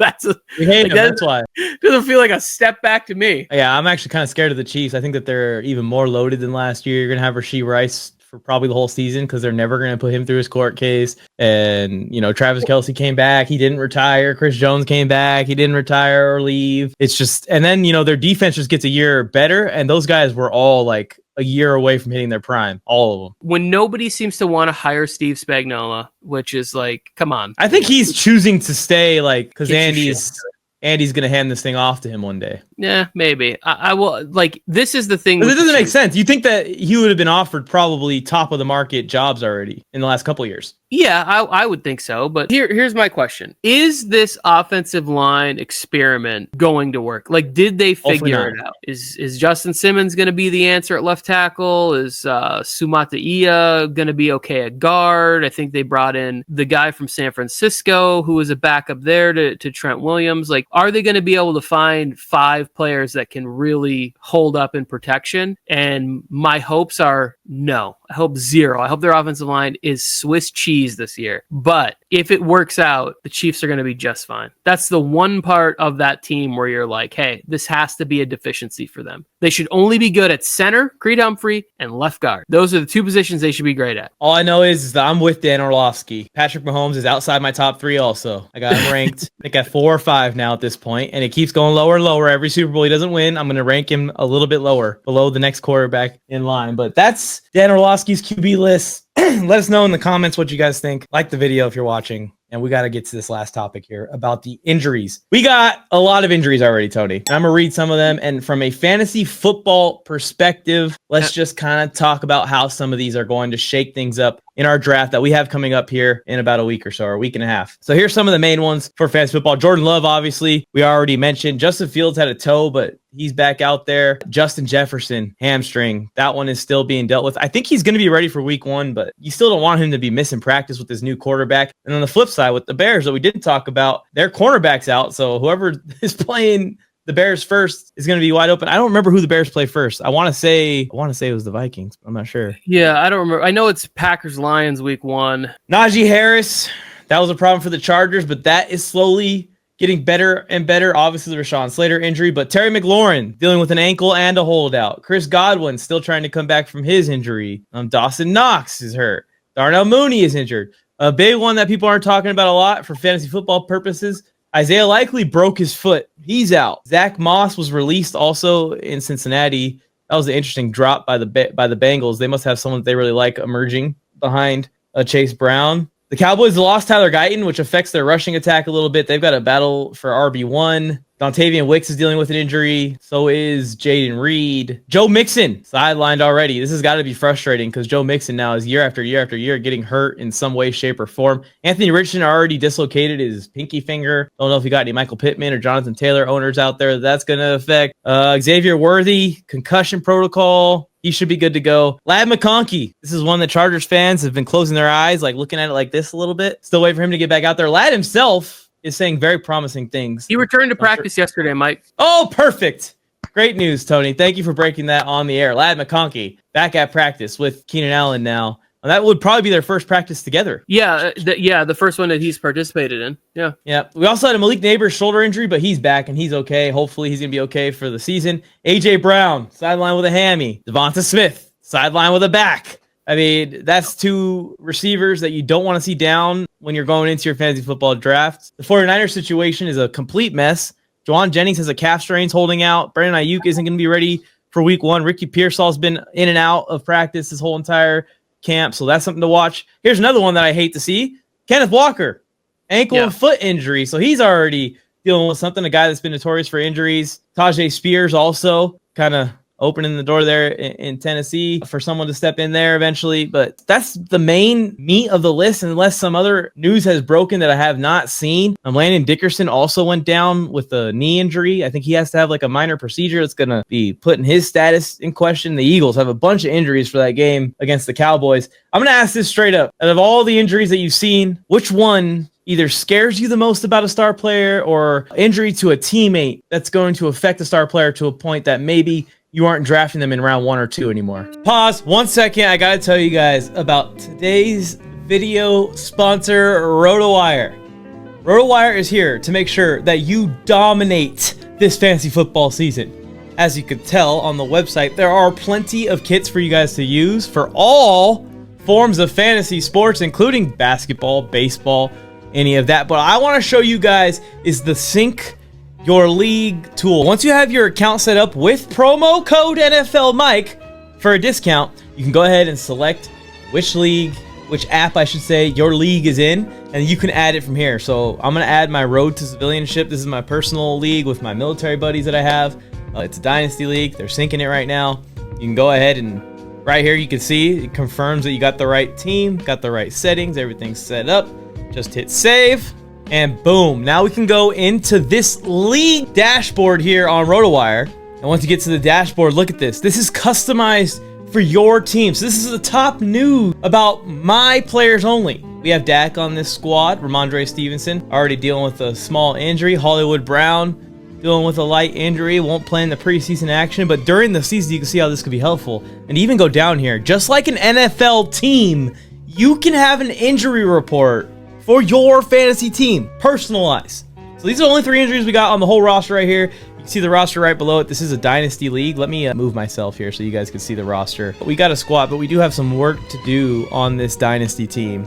hate him, that's why. Doesn't feel like a step back to me. Yeah, I'm actually kind of scared of the Chiefs. I think that they're even more loaded than last year. You're going to have Rashee Rice for probably the whole season because they're never going to put him through his court case. And, Travis Kelce came back. He didn't retire. Chris Jones came back. He didn't retire or leave. It's just, and then, their defense just gets a year better. And those guys were all like a year away from hitting their prime. All of them. When nobody seems to want to hire Steve Spagnuolo, which is like, come on. I think he's choosing to stay because Andy is... Andy's going to hand this thing off to him one day. Yeah, maybe. I will, like, this is the thing. It doesn't make sense. You think that he would have been offered probably top of the market jobs already in the last couple of years. Yeah, I would think so. But here's my question. Is this offensive line experiment going to work? Like, did they figure it out? Is Justin Simmons going to be the answer at left tackle? Is Sumata going to be okay at guard? I think they brought in the guy from San Francisco who was a backup there to Trent Williams. Like, are they going to be able to find 5 players that can really hold up in protection? And my hopes are no. I hope 0. I hope their offensive line is Swiss cheese this year. But if it works out, the Chiefs are going to be just fine. That's the one part of that team where you're like, hey, this has to be a deficiency for them. They should only be good at center, Creed Humphrey, and left guard. Those are the 2 positions they should be great at. All I know is that I'm with Dan Orlovsky. Patrick Mahomes is outside my top 3 also. I got him ranked, I think at 4 or 5 now at this point, and it keeps going lower and lower. Every Super Bowl he doesn't win, I'm going to rank him a little bit lower, below the next quarterback in line. But that's Dan Orlovsky's QB list. Let us know in the comments what you guys think. Like the video if you're watching. And we got to get to this last topic here about the injuries. We got a lot of injuries already, Tony. And I'm going to read some of them. And from a fantasy football perspective, let's just kind of talk about how some of these are going to shake things up in our draft that we have coming up here in about a week or so, or a week and a half. So here's some of the main ones for fantasy football. Jordan Love, obviously, we already mentioned. Justin Fields had a toe, but he's back out there. Justin Jefferson, hamstring. That one is still being dealt with. I think he's going to be ready for week 1, but you still don't want him to be missing practice with his new quarterback. And on the flip side, with the Bears that we didn't talk about, their cornerback's out. So whoever is playing the Bears first is going to be wide open. I don't remember who the Bears play first. I want to say it was the Vikings, but I'm not sure. Yeah, I don't remember. I know it's Packers-Lions week 1. Najee Harris, that was a problem for the Chargers, but that is slowly getting better and better. Obviously, the Rashawn Slater injury, but Terry McLaurin dealing with an ankle and a holdout. Chris Godwin still trying to come back from his injury. Dawson Knox is hurt. Darnell Mooney is injured. A big one that people aren't talking about a lot for fantasy football purposes, Isaiah Likely broke his foot. He's out. Zach Moss was released also in Cincinnati. That was an interesting drop by the Bengals. They must have someone that they really like emerging behind Chase Brown. The Cowboys lost Tyler Guyton, which affects their rushing attack a little bit. They've got a battle for RB1. Dontavian Wicks is dealing with an injury. So is Jaden Reed. Joe Mixon sidelined already. This has got to be frustrating because Joe Mixon now is year after year after year getting hurt in some way, shape, or form. Anthony Richardson already dislocated his pinky finger. Don't know if you got any Michael Pittman or Jonathan Taylor owners out there that's going to affect. Xavier Worthy, concussion protocol. He should be good to go. Ladd McConkey. This is one that Chargers fans have been closing their eyes, like looking at it like this a little bit. Still waiting for him to get back out there. Ladd himself is saying very promising things. He returned to practice yesterday, Mike. Oh, perfect. Great news, Tony. Thank you for breaking that on the air. Ladd McConkey back at practice with Keenan Allen now. And that would probably be their first practice together. Yeah, the first one that he's participated in. Yeah. We also had a Malik Neighbors shoulder injury, but he's back and he's okay. Hopefully he's going to be okay for the season. A.J. Brown, sideline with a hammy. Devonta Smith, sideline with a back. I mean, that's 2 receivers that you don't want to see down when you're going into your fantasy football draft. The 49ers situation is a complete mess. Juwan Jennings has a calf strains holding out. Brandon Ayuk isn't going to be ready for week 1. Ricky Pearsall's been in and out of practice this whole entire camp, so that's something to watch. Here's another one that I hate to see. Kenneth Walker, ankle and foot injury. So he's already dealing with something, a guy that's been notorious for injuries. Tajay Spears also kind of opening the door there in Tennessee for someone to step in there eventually. But that's the main meat of the list, unless some other news has broken that I have not seen. Landon Dickerson also went down with a knee injury. I think he has to have like a minor procedure that's going to be putting his status in question. The Eagles have a bunch of injuries for that game against the Cowboys. I'm going to ask this straight up. Out of all the injuries that you've seen, which one either scares you the most about a star player or injury to a teammate that's going to affect a star player to a point that maybe you aren't drafting them in round 1 or 2 anymore? Pause 1 second. I got to tell you guys about today's video sponsor, RotoWire. RotoWire is here to make sure that you dominate this fantasy football season. As you could tell on the website, there are plenty of kits for you guys to use for all forms of fantasy sports, including basketball, baseball, any of that. But I want to show you guys is the Sync Your League tool. Once you have your account set up with promo code NFL Mike for a discount, you can go ahead and select which league which app I should say your league is in, and you can add it from here. So I'm going to add my Road to Civilianship. This is my personal league with my military buddies that I have. It's a dynasty league. They're syncing it right now. You can go ahead and right here you can see it confirms that you got the right team, got the right settings, everything's set up. Just hit save, and boom. Now we can go into this league dashboard here on RotoWire. And once you get to the dashboard, look at this. This is customized for your team. So this is the top news about my players only. We have Dak on this squad. Ramondre Stevenson already dealing with a small injury. Hollywood Brown dealing with a light injury. Won't play in the preseason action, but during the season you can see how this could be helpful. And even go down here, just like an NFL team, you can have an injury report for your fantasy team, personalized. So these are the only 3 injuries we got on the whole roster right here. See the roster right below it. This is a dynasty league. Let me move myself here so you guys can see the roster. We got a squad, but we do have some work to do on this dynasty team.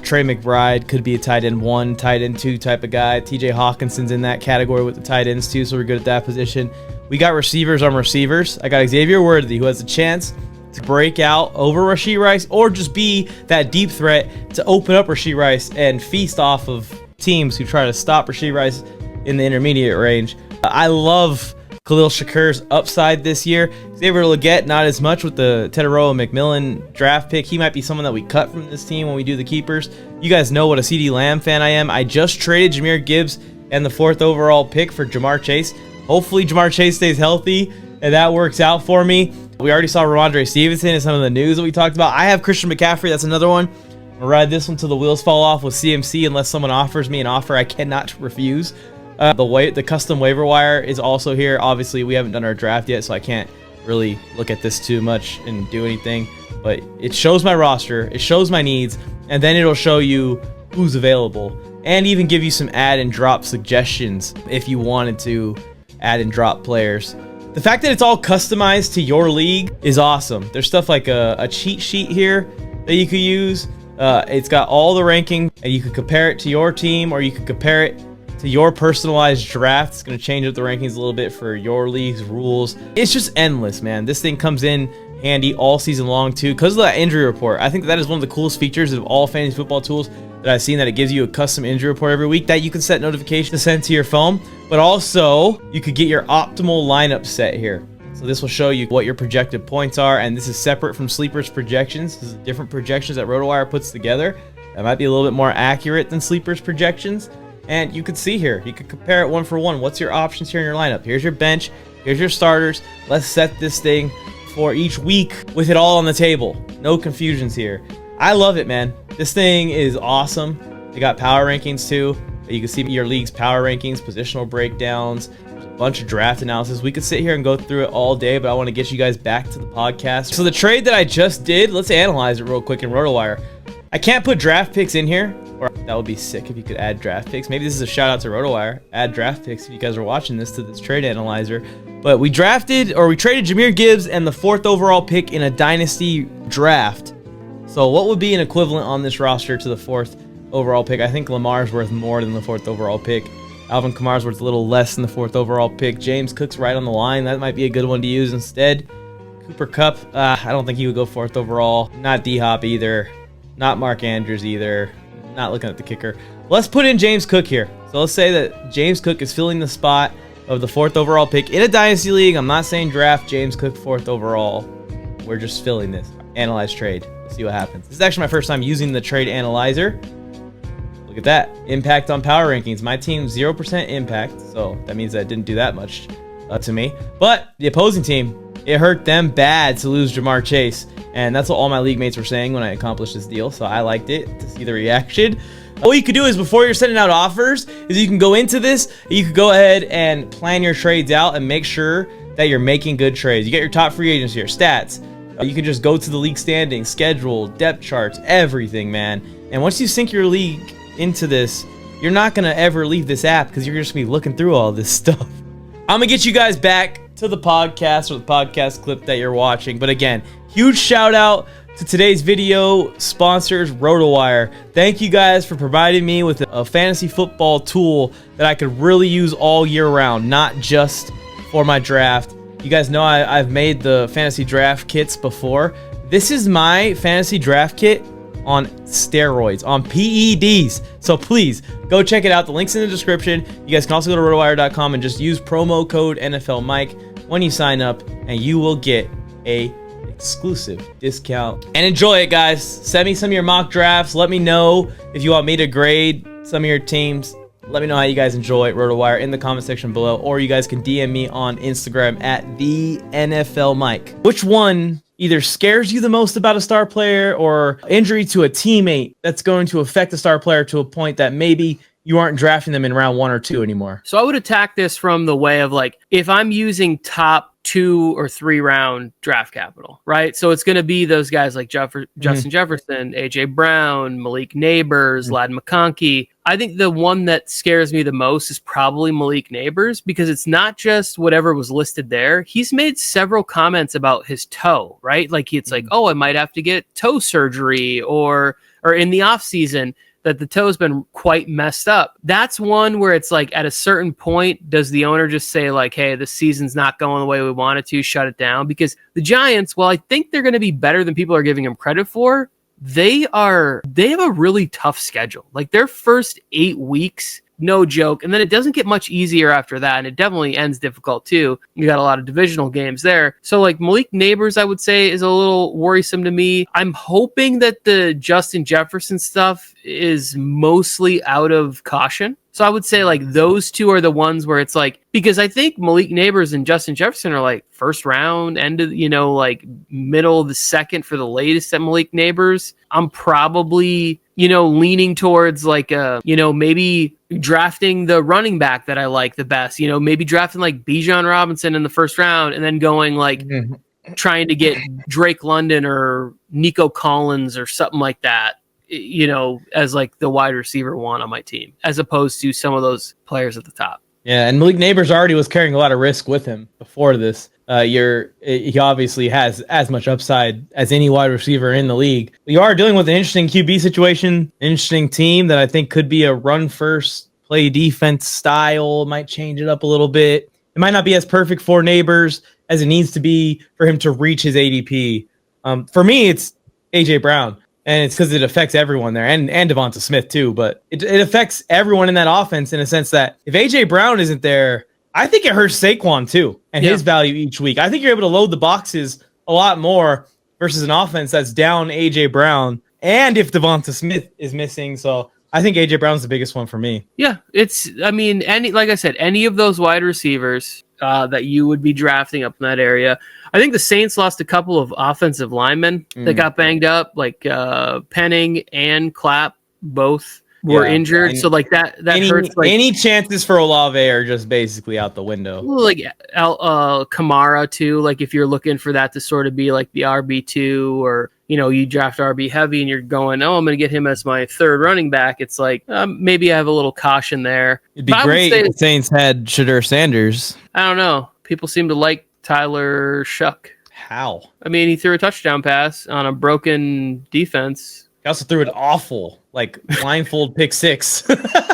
Trey McBride could be a tight end 1, tight end 2 type of guy. TJ Hawkinson's in that category with the tight ends too, so we're good at that position. We got receivers on receivers. I got Xavier Worthy, who has a chance to break out over Rashee Rice or just be that deep threat to open up Rashee Rice and feast off of teams who try to stop Rashee Rice in the intermediate range. I love Khalil Shakur's upside this year. Xavier Legette, not as much with the Tedoroa McMillan draft pick. He might be someone that we cut from this team when we do the keepers. You guys know what a CeeDee Lamb fan I am. I just traded Jahmyr Gibbs and the 4th overall pick for Jamar Chase. Hopefully Jamar Chase stays healthy and that works out for me. We already saw Ramondre Stevenson and some of the news that we talked about. I have Christian McCaffrey. That's another one. I'll ride this one till the wheels fall off with CMC unless someone offers me an offer I cannot refuse. The custom waiver wire is also here. Obviously, we haven't done our draft yet, so I can't really look at this too much and do anything. But it shows my roster, it shows my needs, and then it'll show you who's available and even give you some add and drop suggestions if you wanted to add and drop players. The fact that it's all customized to your league is awesome. There's stuff like a cheat sheet here that you could use. It's got all the ranking, and you could compare it to your team, or you could compare it to your personalized draft. It's going to change up the rankings a little bit for your league's rules. It's just endless, man. This thing comes in handy all season long too because of that injury report. I think that is one of the coolest features of all fantasy football tools that I've seen, that it gives you a custom injury report every week that you can set notifications to send to your phone, but also you could get your optimal lineup set here. So this will show you what your projected points are, and this is separate from Sleeper's projections. This is different projections that RotoWire puts together. That might be a little bit more accurate than Sleeper's projections. And you could see here, you could compare it 1 for 1. What's your options here in your lineup? Here's your bench, here's your starters. Let's set this thing for each week with it all on the table. No confusions here. I love it, man. This thing is awesome. They got power rankings too. You can see your league's power rankings, positional breakdowns, there's a bunch of draft analysis. We could sit here and go through it all day, but I want to get you guys back to the podcast. So the trade that I just did, let's analyze it real quick in RotoWire. I can't put draft picks in here, or that would be sick if you could add draft picks. Maybe this is a shout out to RotoWire. Add draft picks if you guys are watching this to this trade analyzer. But we traded Jahmyr Gibbs and the 4th overall pick in a dynasty draft. So what would be an equivalent on this roster to the 4th overall pick? I think Lamar's worth more than the 4th overall pick. Alvin Kamara's worth a little less than the 4th overall pick. James Cook's right on the line. That might be a good one to use instead. Cooper Kupp, I don't think he would go 4th overall. Not D-Hop either. Not Mark Andrews either. Not looking at the kicker. Let's put in James Cook here. So let's say that James Cook is filling the spot of the 4th overall pick in a dynasty league. I'm not saying draft James Cook 4th overall. We're just filling this. Analyze trade. Let's see what happens. This is actually my first time using the trade analyzer. Look at that. Impact on power rankings. My team 0% impact. So that means that it didn't do that much to me. But the opposing team, it hurt them bad to lose Jamar Chase. And that's what all my league mates were saying when I accomplished this deal. So I liked it to see the reaction. What you could do is before you're sending out offers is you can go into this. You could go ahead and plan your trades out and make sure that you're making good trades. You get your top free agents here, stats. You can just go to the league standings, schedule, depth charts, everything, man. And once you sync your league into this, you're not going to ever leave this app because you're just going to be looking through all this stuff. I'm going to get you guys back to the podcast or the podcast clip that you're watching. But again, huge shout out to today's video sponsors, RotoWire. Thank you guys for providing me with a fantasy football tool that I could really use all year round, not just for my draft. You guys know I've made the fantasy draft kits before. This is my fantasy draft kit on steroids, on PEDs. So please go check it out. The link's in the description. You guys can also go to rotowire.com and just use promo code NFL Mike when you sign up, and you will get a exclusive discount. And enjoy it, guys. Send me some of your mock drafts. Let me know if you want me to grade some of your teams. Let me know how you guys enjoy RotoWire in the comment section below, or you guys can DM me on Instagram at the NFL Mike. Which one either scares you the most about a star player, or injury to a teammate that's going to affect a star player to a point that maybe you aren't drafting them in round 1 or 2 anymore? So I would attack this from the way of like, if I'm using top 2 or 3 round draft capital, right? So it's going to be those guys like Justin Jefferson, AJ Brown, Malik Neighbors, Ladd McConkey. I think the one that scares me the most is probably Malik Neighbors, because it's not just whatever was listed there. He's made several comments about his toe, right? Like it's like, oh, I might have to get toe surgery, or in the off season that the toe's been quite messed up. That's one where it's like, at a certain point, does the owner just say like, hey, the season's not going the way we want it to, shut it down? Because the Giants, well, I think they're going to be better than people are giving them credit for. They have a really tough schedule. Like their first 8 weeks, no joke. And then it doesn't get much easier after that. And it definitely ends difficult too. You got a lot of divisional games there. So like Malik Neighbors, I would say, is a little worrisome to me. I'm hoping that the Justin Jefferson stuff is mostly out of caution. So I would say like those two are the ones where it's like, because I think Malik Neighbors and Justin Jefferson are like first round, end of, like middle of the second for the latest at Malik Neighbors. I'm probably, leaning towards like, maybe drafting the running back that I like the best, maybe drafting like Bijan Robinson in the first round, and then going like trying to get Drake London or Nico Collins or something like that, as like the wide receiver one on my team, as opposed to some of those players at the top. Yeah, and Malik Neighbors already was carrying a lot of risk with him before this year. He obviously has as much upside as any wide receiver in the league. You are dealing with an interesting QB situation, interesting team that I think could be a run first, play defense style. Might change it up a little bit. It might not be as perfect for Neighbors as it needs to be for him to reach his ADP. For me, it's AJ Brown. And it's because it affects everyone there, and Devonta Smith too. But it affects everyone in that offense in a sense that if A.J. Brown isn't there, I think it hurts Saquon too and his value each week. I think you're able to load the boxes a lot more versus an offense that's down A.J. Brown, and if Devonta Smith is missing. So I think A.J. Brown's the biggest one for me. Yeah, like I said, any of those wide receivers that you would be drafting up in that area. I think the Saints lost a couple of offensive linemen that got banged up, like Penning and Clapp both were injured. So like that hurts. Like, any chances for Olave are just basically out the window. Like Kamara too. Like if you're looking for that to sort of be like the RB2, or you draft RB heavy and you're going, oh, I'm going to get him as my third running back. It's like maybe I have a little caution there. It'd be great if the Saints had Shadur Sanders. I don't know. People seem to like Tyler Shuck. How? I mean, he threw a touchdown pass on a broken defense. He also threw an awful, blindfold pick six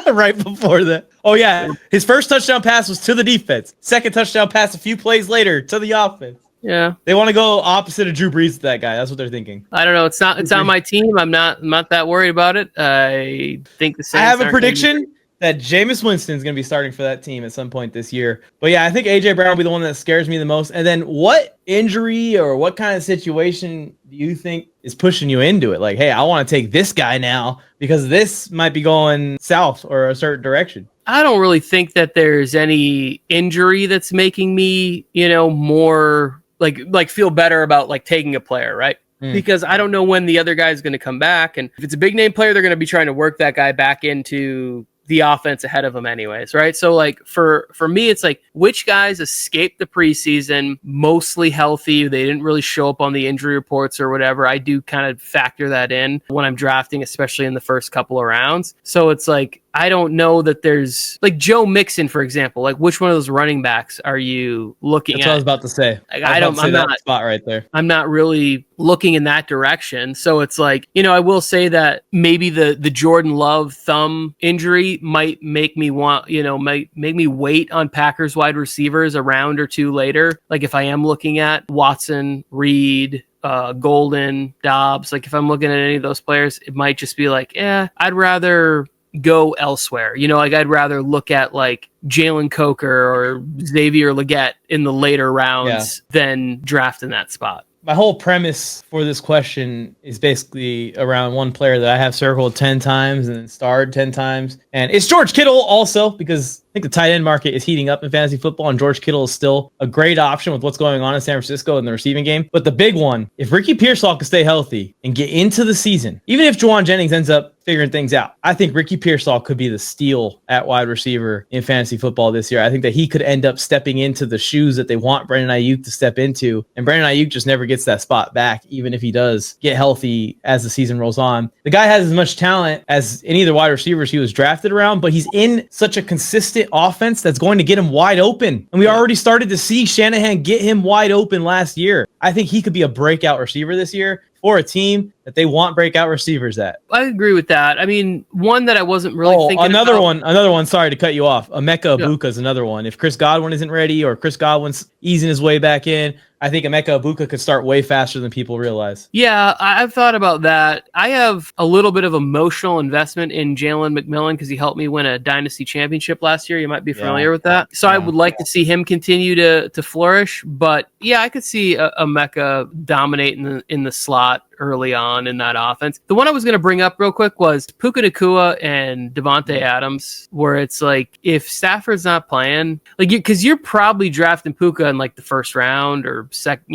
right before that. Oh, yeah. His first touchdown pass was to the defense. Second touchdown pass a few plays later to the offense. Yeah. They want to go opposite of Drew Brees to that guy. That's what they're thinking. I don't know. It's on my team. I'm not that worried about it. I think the Saints. I have a prediction that Jameis Winston is going to be starting for that team at some point this year. But yeah, I think AJ Brown will be the one that scares me the most. And then what injury or what kind of situation do you think is pushing you into it? Like, hey, I want to take this guy now because this might be going south or a certain direction. I don't really think that there's any injury that's making me, more like feel better about like taking a player, right? Because I don't know when the other guy is going to come back. And if it's a big name player, they're going to be trying to work that guy back into the offense ahead of them anyways, right? So like for me, it's like which guys escaped the preseason, mostly healthy. They didn't really show up on the injury reports or whatever. I do kind of factor that in when I'm drafting, especially in the first couple of rounds. So it's like, I don't know that there's like Joe Mixon, for example, like which one of those running backs are you looking That's at? what I was about to say. Like, I'm not spot right there. I'm not really looking in that direction. So it's like, I will say that maybe the Jordan Love thumb injury might make me want, might make me wait on Packers wide receivers a round or two later. Like if I am looking at Watson, Reed, Golden, Dobbs. Like if I'm looking at any of those players, it might just be like, I'd rather go elsewhere. Like I'd rather look at like Jalen Coker or Xavier Legette in the later rounds than draft in that spot. My whole premise for this question is basically around one player that I have circled 10 times and then starred 10 times. And it's George Kittle also, because I think the tight end market is heating up in fantasy football, and George Kittle is still a great option with what's going on in San Francisco in the receiving game. But the big one, if Ricky Pearsall can stay healthy and get into the season, even if Juwan Jennings ends up figuring things out, I think Ricky Pearsall could be the steal at wide receiver in fantasy football this year. I think that he could end up stepping into the shoes that they want Brandon Ayuk to step into. And Brandon Ayuk just never gets that spot back, even if he does get healthy as the season rolls on. The guy has as much talent as any of the wide receivers he was drafted around, but he's in such a consistent offense that's going to get him wide open. And we already started to see Shanahan get him wide open last year. I think he could be a breakout receiver this year for a team that they want breakout receivers at. I agree with that. I mean, one that I wasn't really thinking another about. one, sorry to cut you off. Emeka Ibuka is another one. If Chris Godwin isn't ready or Chris Godwin's easing his way back in, I think Emeka Ibuka could start way faster than people realize. Yeah, I've thought about that. I have a little bit of emotional investment in Jalen McMillan because he helped me win a dynasty championship last year. You might be familiar with that. So I would like to see him continue to flourish. But yeah, I could see Emeka dominate in the slot early on in that offense. The one I was going to bring up real quick was Puka Nacua and Devontae Adams, where it's like, if Stafford's not playing, like, because you're probably drafting Puka in like the first round or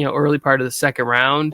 early part of the second round.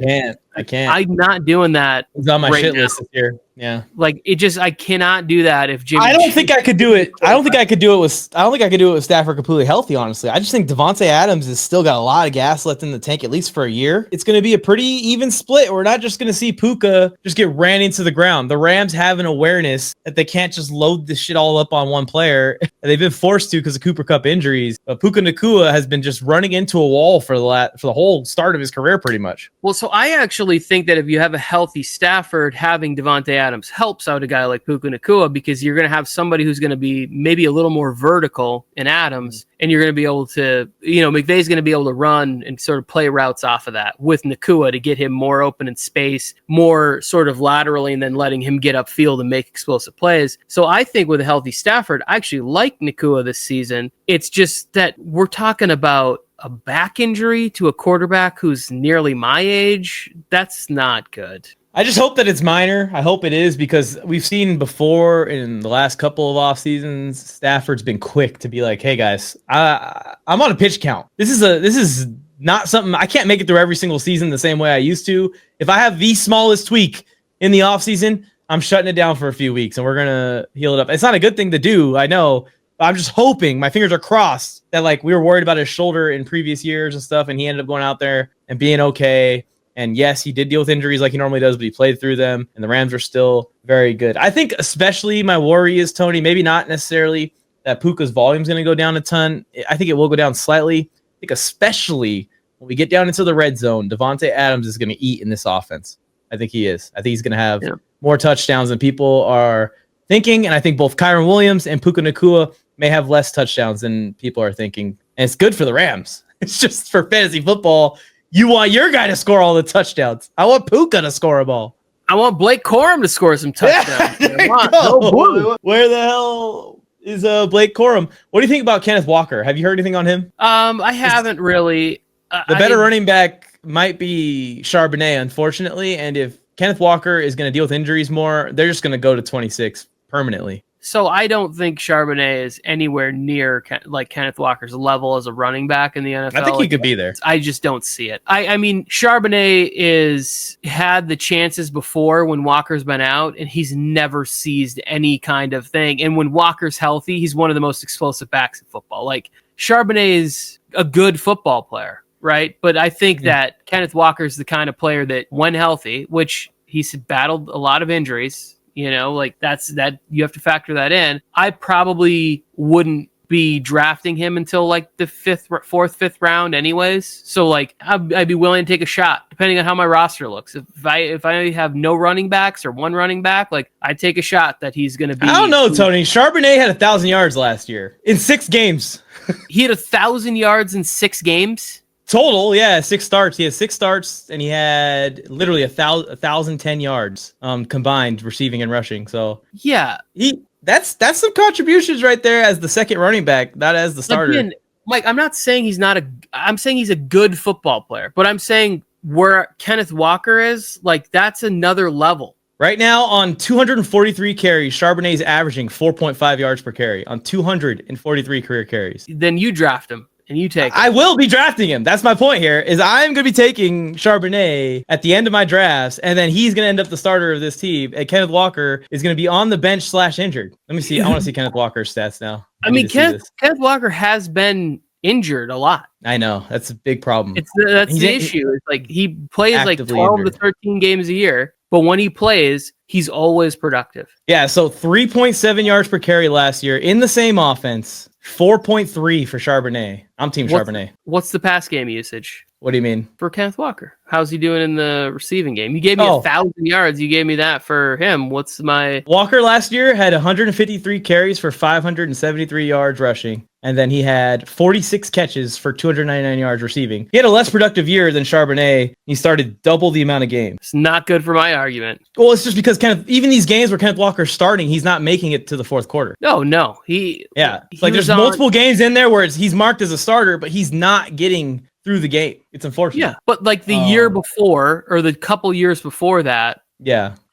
I can't. I'm not doing that. It's on my shit list this year. Yeah. Like I cannot do that if Jimmy. I don't think I could do it. I don't think I could do it with Stafford completely healthy, honestly. I just think Devontae Adams has still got a lot of gas left in the tank, at least for a year. It's going to be a pretty even split. We're not just going to see Puka just get ran into the ground. The Rams have an awareness that they can't just load this shit all up on one player. They've been forced to because of Cooper Kupp injuries. But Puka Nacua has been just running into a wall for the whole start of his career, pretty much. Well, so I actually think that if you have a healthy Stafford, having Devontae Adams helps out a guy like Puka Nacua, because you're going to have somebody who's going to be maybe a little more vertical in Adams, and you're going to be able to, McVay's going to be able to run and sort of play routes off of that with Nacua to get him more open in space, more sort of laterally, and then letting him get upfield and make explosive plays. So I think with a healthy Stafford, I actually like Nacua this season. It's just that we're talking about a back injury to a quarterback who's nearly my age. That's not good. I just hope that it's minor. I hope it is, because we've seen before in the last couple of off seasons, Stafford's been quick to be like, "Hey guys, I'm on a pitch count. This is not something I can't make it through every single season the same way I used to. If I have the smallest tweak in the off season, I'm shutting it down for a few weeks and we're gonna heal it up." It's not a good thing to do, I know. I'm just hoping, my fingers are crossed, that like we were worried about his shoulder in previous years and stuff, and he ended up going out there and being okay. And yes, he did deal with injuries like he normally does, but he played through them, and the Rams are still very good. I think especially my worry is, Tony, maybe not necessarily that Puka's volume is going to go down a ton. I think it will go down slightly. I think especially when we get down into the red zone, Devontae Adams is going to eat in this offense. I think he is. I think he's going to have more touchdowns than people are thinking, and I think both Kyron Williams and Puka Nacua may have less touchdowns than people are thinking. And it's good for the Rams. It's just for fantasy football, you want your guy to score all the touchdowns. I want Puka to score a ball. I want Blake Corum to score some touchdowns. Where the hell is Blake Corum? What do you think about Kenneth Walker? Have you heard anything on him? I haven't really. The better running back might be Charbonnet, unfortunately. And if Kenneth Walker is going to deal with injuries more, they're just going to go to 26 permanently. So I don't think Charbonnet is anywhere near like Kenneth Walker's level as a running back in the NFL. I think he could be there. I just don't see it. I mean, Charbonnet had the chances before when Walker's been out, and he's never seized any kind of thing. And when Walker's healthy, he's one of the most explosive backs in football. Like, Charbonnet is a good football player, right? But I think that Kenneth Walker is the kind of player that, when healthy, which he's battled a lot of injuries, like that you have to factor that in. I probably wouldn't be drafting him until like the fourth, fifth round anyways. So like I'd be willing to take a shot depending on how my roster looks. If I have no running backs or one running back, like I'd take a shot that he's going to be. I don't know, Tony. Charbonnet had 1,000 yards last year in 6 games. He had 1,000 yards in 6 games. Total, yeah, 6 starts. He had 6 starts, and he had literally 1,010 yards combined, receiving and rushing. So yeah, that's some contributions right there as the second running back, not as the starter. Again, Mike, I'm not saying he's not I'm saying he's a good football player, but I'm saying where Kenneth Walker is, like, that's another level. Right now, on 243 carries, Charbonnet is averaging 4.5 yards per carry on 243 career carries. Then you draft him and you take him. I will be drafting him. That's my point here, is I'm going to be taking Charbonnet at the end of my drafts, and then he's going to end up the starter of this team, and Kenneth Walker is going to be on the bench / injured. Let me see. I want to see Kenneth Walker's stats now. I mean, Kenneth Walker has been injured a lot. I know. That's a big problem. That's the issue. It's like he plays like 12 to 13 games a year, but when he plays, he's always productive. Yeah, so 3.7 yards per carry last year in the same offense. 4.3 for Charbonnet. I'm team Charbonnet. What's the pass game usage? What do you mean? For Kenneth Walker. How's he doing in the receiving game? You gave me 1,000 yards. You gave me that for him. What's my... Walker last year had 153 carries for 573 yards rushing. And then he had 46 catches for 299 yards receiving. He had a less productive year than Charbonnet. He started double the amount of games. It's not good for my argument. Well, it's just because even these games where Kenneth Walker's starting, he's not making it to the fourth quarter. No. There's multiple games in there where he's marked as a starter, but he's not getting through the game. It's unfortunate. Yeah, but like the year before, or the couple years before that,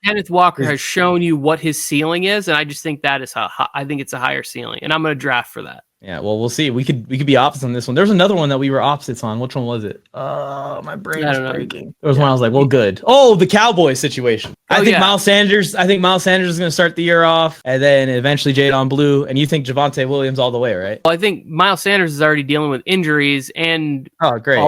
Kenneth Walker has shown you what his ceiling is, and I just think that is I think it's a higher ceiling, and I'm going to draft for that. Yeah, well, we'll see. We could be opposites on this one. There's another one that we were opposites on. Which one was it? My brain is breaking. There was one I was like, well, good. Oh, the Cowboys situation. I think Miles Sanders is going to start the year off, and then eventually Jadon Blue, and you think Javonte Williams all the way, right? Well, I think Miles Sanders is already dealing with injuries, and great.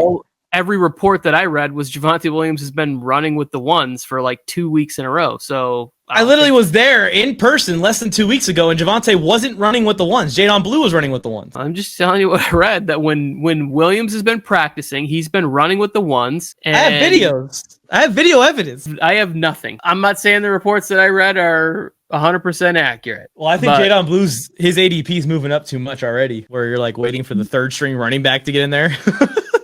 Every report that I read was Javonte Williams has been running with the ones for like 2 weeks in a row. So I literally was there in person less than 2 weeks ago, and Javonte wasn't running with the ones. Jadon Blue was running with the ones. I'm just telling you what I read, that when Williams has been practicing, he's been running with the ones. And I have videos. I have video evidence. I have nothing. I'm not saying the reports that I read are 100% accurate. Well, I think Jadon Blue's, his ADP is moving up too much already, where you're like waiting for the third string running back to get in there.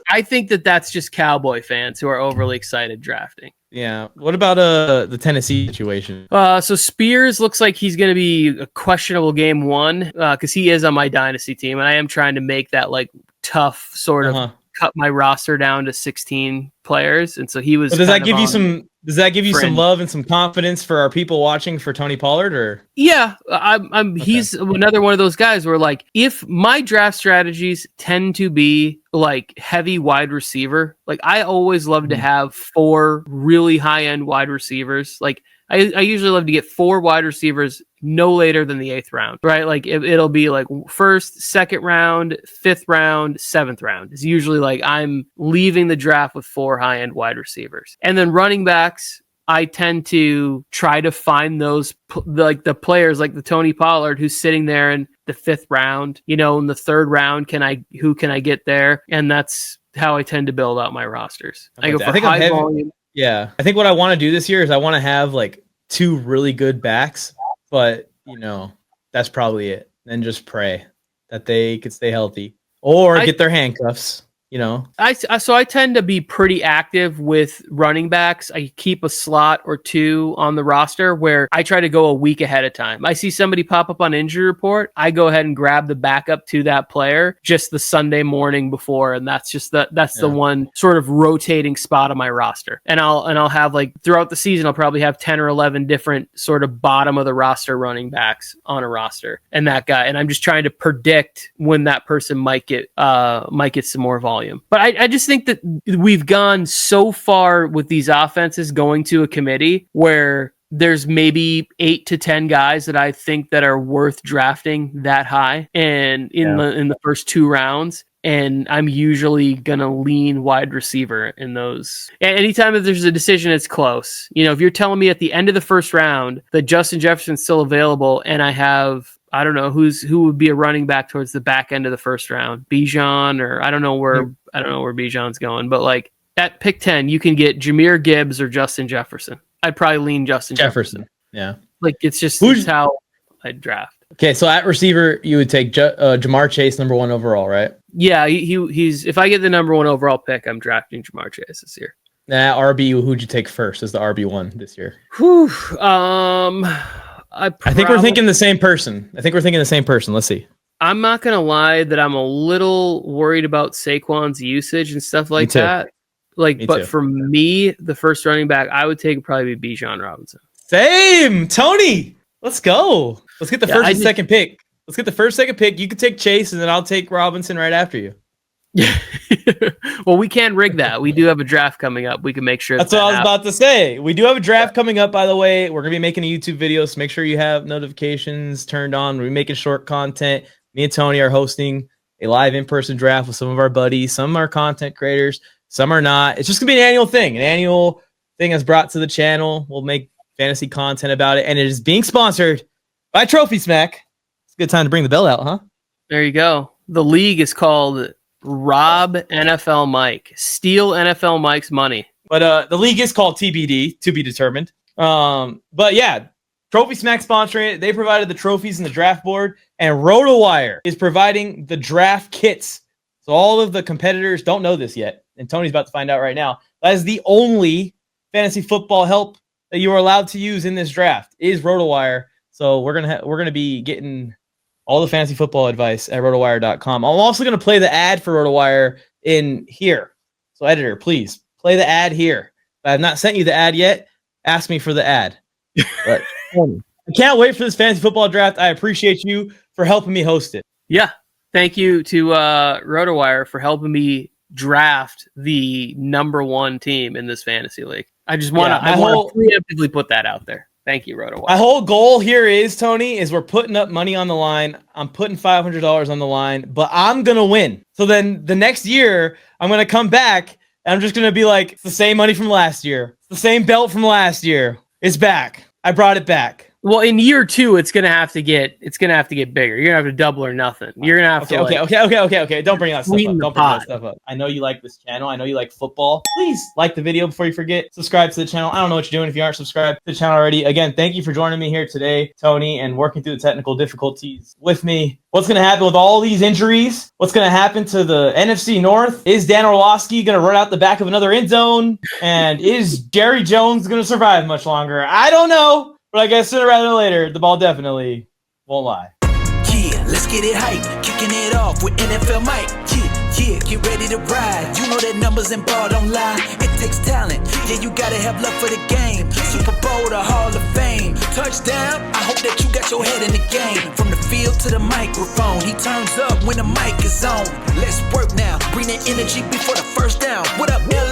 I think that's just Cowboy fans who are overly excited drafting. Yeah. What about the Tennessee situation? So Spears looks like he's going to be a questionable game one because he is on my dynasty team, and I am trying to make that like tough sort of cut my roster down to 16 players, and so he was. But does that give you some? Does that give you some love and some confidence for our people watching for Tony Pollard? Or he's another one of those guys where, like, if my draft strategies tend to be like heavy wide receiver, like I always love to have 4 really high end wide receivers. Like I usually love to get 4 wide receivers no later than the 8th round, right? Like it'll be like 1st, 2nd round, 5th round, 7th round. It's usually like I'm leaving the draft with 4 high end wide receivers. And then running backs, I tend to try to find those like the players like the Tony Pollard who's sitting there in the 5th round, in the 3rd round. Who can I get there? And that's how I tend to build out my rosters. I go for high volume. Yeah. I think what I want to do this year is I want to have like 2 really good backs, but that's probably it. And just pray that they could stay healthy or get their handcuffs. I tend to be pretty active with running backs. I keep a slot or 2 on the roster where I try to go a week ahead of time. I see somebody pop up on injury report, I go ahead and grab the backup to that player just the Sunday morning before, and that's just the one sort of rotating spot on my roster. And I'll have like throughout the season, I'll probably have 10 or 11 different sort of bottom of the roster running backs on a roster, and that guy. And I'm just trying to predict when that person might get some more volume. But I just think that we've gone so far with these offenses going to a committee where there's maybe 8 to 10 guys that I think that are worth drafting that high and in the first 2 rounds. And I'm usually going to lean wide receiver in those. Anytime that there's a decision, it's close. If you're telling me at the end of the 1st round that Justin Jefferson's still available and I have, I don't know who would be a running back towards the back end of the 1st round, Bijan, or I don't know where Bijan's going, but like at pick 10, you can get Jahmyr Gibbs or Justin Jefferson. I'd probably lean Justin Jefferson. Yeah. Like it's just how I'd draft. Okay. So at receiver, you would take Jamar Chase, number 1 overall, right? Yeah, he's. If I get the number 1 overall pick, I'm drafting Jamar Chase this year. Nah, RB. Who'd you take first as the RB1 this year? Whew. I think we're thinking the same person. Let's see. I'm not gonna lie that I'm a little worried about Saquon's usage and stuff like that. For me, the first running back I would take would probably be Bijan Robinson. Same, Tony. Let's go. Let's get the first and second pick. You can take Chase, and then I'll take Robinson right after you. Well, we can rig that. We do have a draft coming up. We can make sure. That's what I was about to say. We do have a draft coming up, by the way. We're going to be making a YouTube video, so make sure you have notifications turned on. We're making short content. Me and Tony are hosting a live in-person draft with some of our buddies. Some are content creators. Some are not. It's just going to be an annual thing. An annual thing is brought to the channel. We'll make fantasy content about it, and it is being sponsored by Trophy Smack. It's a good time to bring the bell out, huh? There you go. The league is called Rob NFL Mike. Steal NFL Mike's money. But the league is called TBD, to be determined. But yeah, Trophy Smack sponsoring it. They provided the trophies and the draft board, and RotoWire is providing the draft kits. So all of the competitors don't know this yet, and Tony's about to find out right now. That is the only fantasy football help that you are allowed to use in this draft is RotoWire. So we're gonna be getting all the fantasy football advice at rotowire.com. I'm also going to play the ad for RotoWire in here. So editor, please play the ad here. If I have not sent you the ad yet, ask me for the ad. But I can't wait for this fantasy football draft. I appreciate you for helping me host it. Yeah. Thank you to RotoWire for helping me draft the number 1 team in this fantasy league. I just want to preemptively put that out there. Thank you, RotoWire. My whole goal here is, Tony, is we're putting up money on the line. I'm putting $500 on the line, but I'm going to win. So then the next year, I'm going to come back, and I'm just going to be like, it's the same money from last year. It's the same belt from last year. It's back. I brought it back. Well, in year 2, it's gonna have to get bigger. You're gonna have to double or nothing. You're gonna have to. Okay. Don't bring that stuff up. I know you like this channel. I know you like football. Please like the video before you forget. Subscribe to the channel. I don't know what you're doing if you aren't subscribed to the channel already. Again, thank you for joining me here today, Tony, and working through the technical difficulties with me. What's gonna happen with all these injuries? What's gonna happen to the NFC North? Is Dan Orlovsky gonna run out the back of another end zone? And is Jerry Jones gonna survive much longer? I don't know. But I guess sooner rather than later, the ball definitely won't lie. Yeah, let's get it hype. Kicking it off with NFL Mike. Yeah, get ready to ride. You know that numbers and ball don't lie. It takes talent. Yeah, you gotta have love for the game. Super Bowl to Hall of Fame. Touchdown, I hope that you got your head in the game. From the field to the microphone, he turns up when the mic is on. Let's work now. Bring that energy before the first down. What up, LA?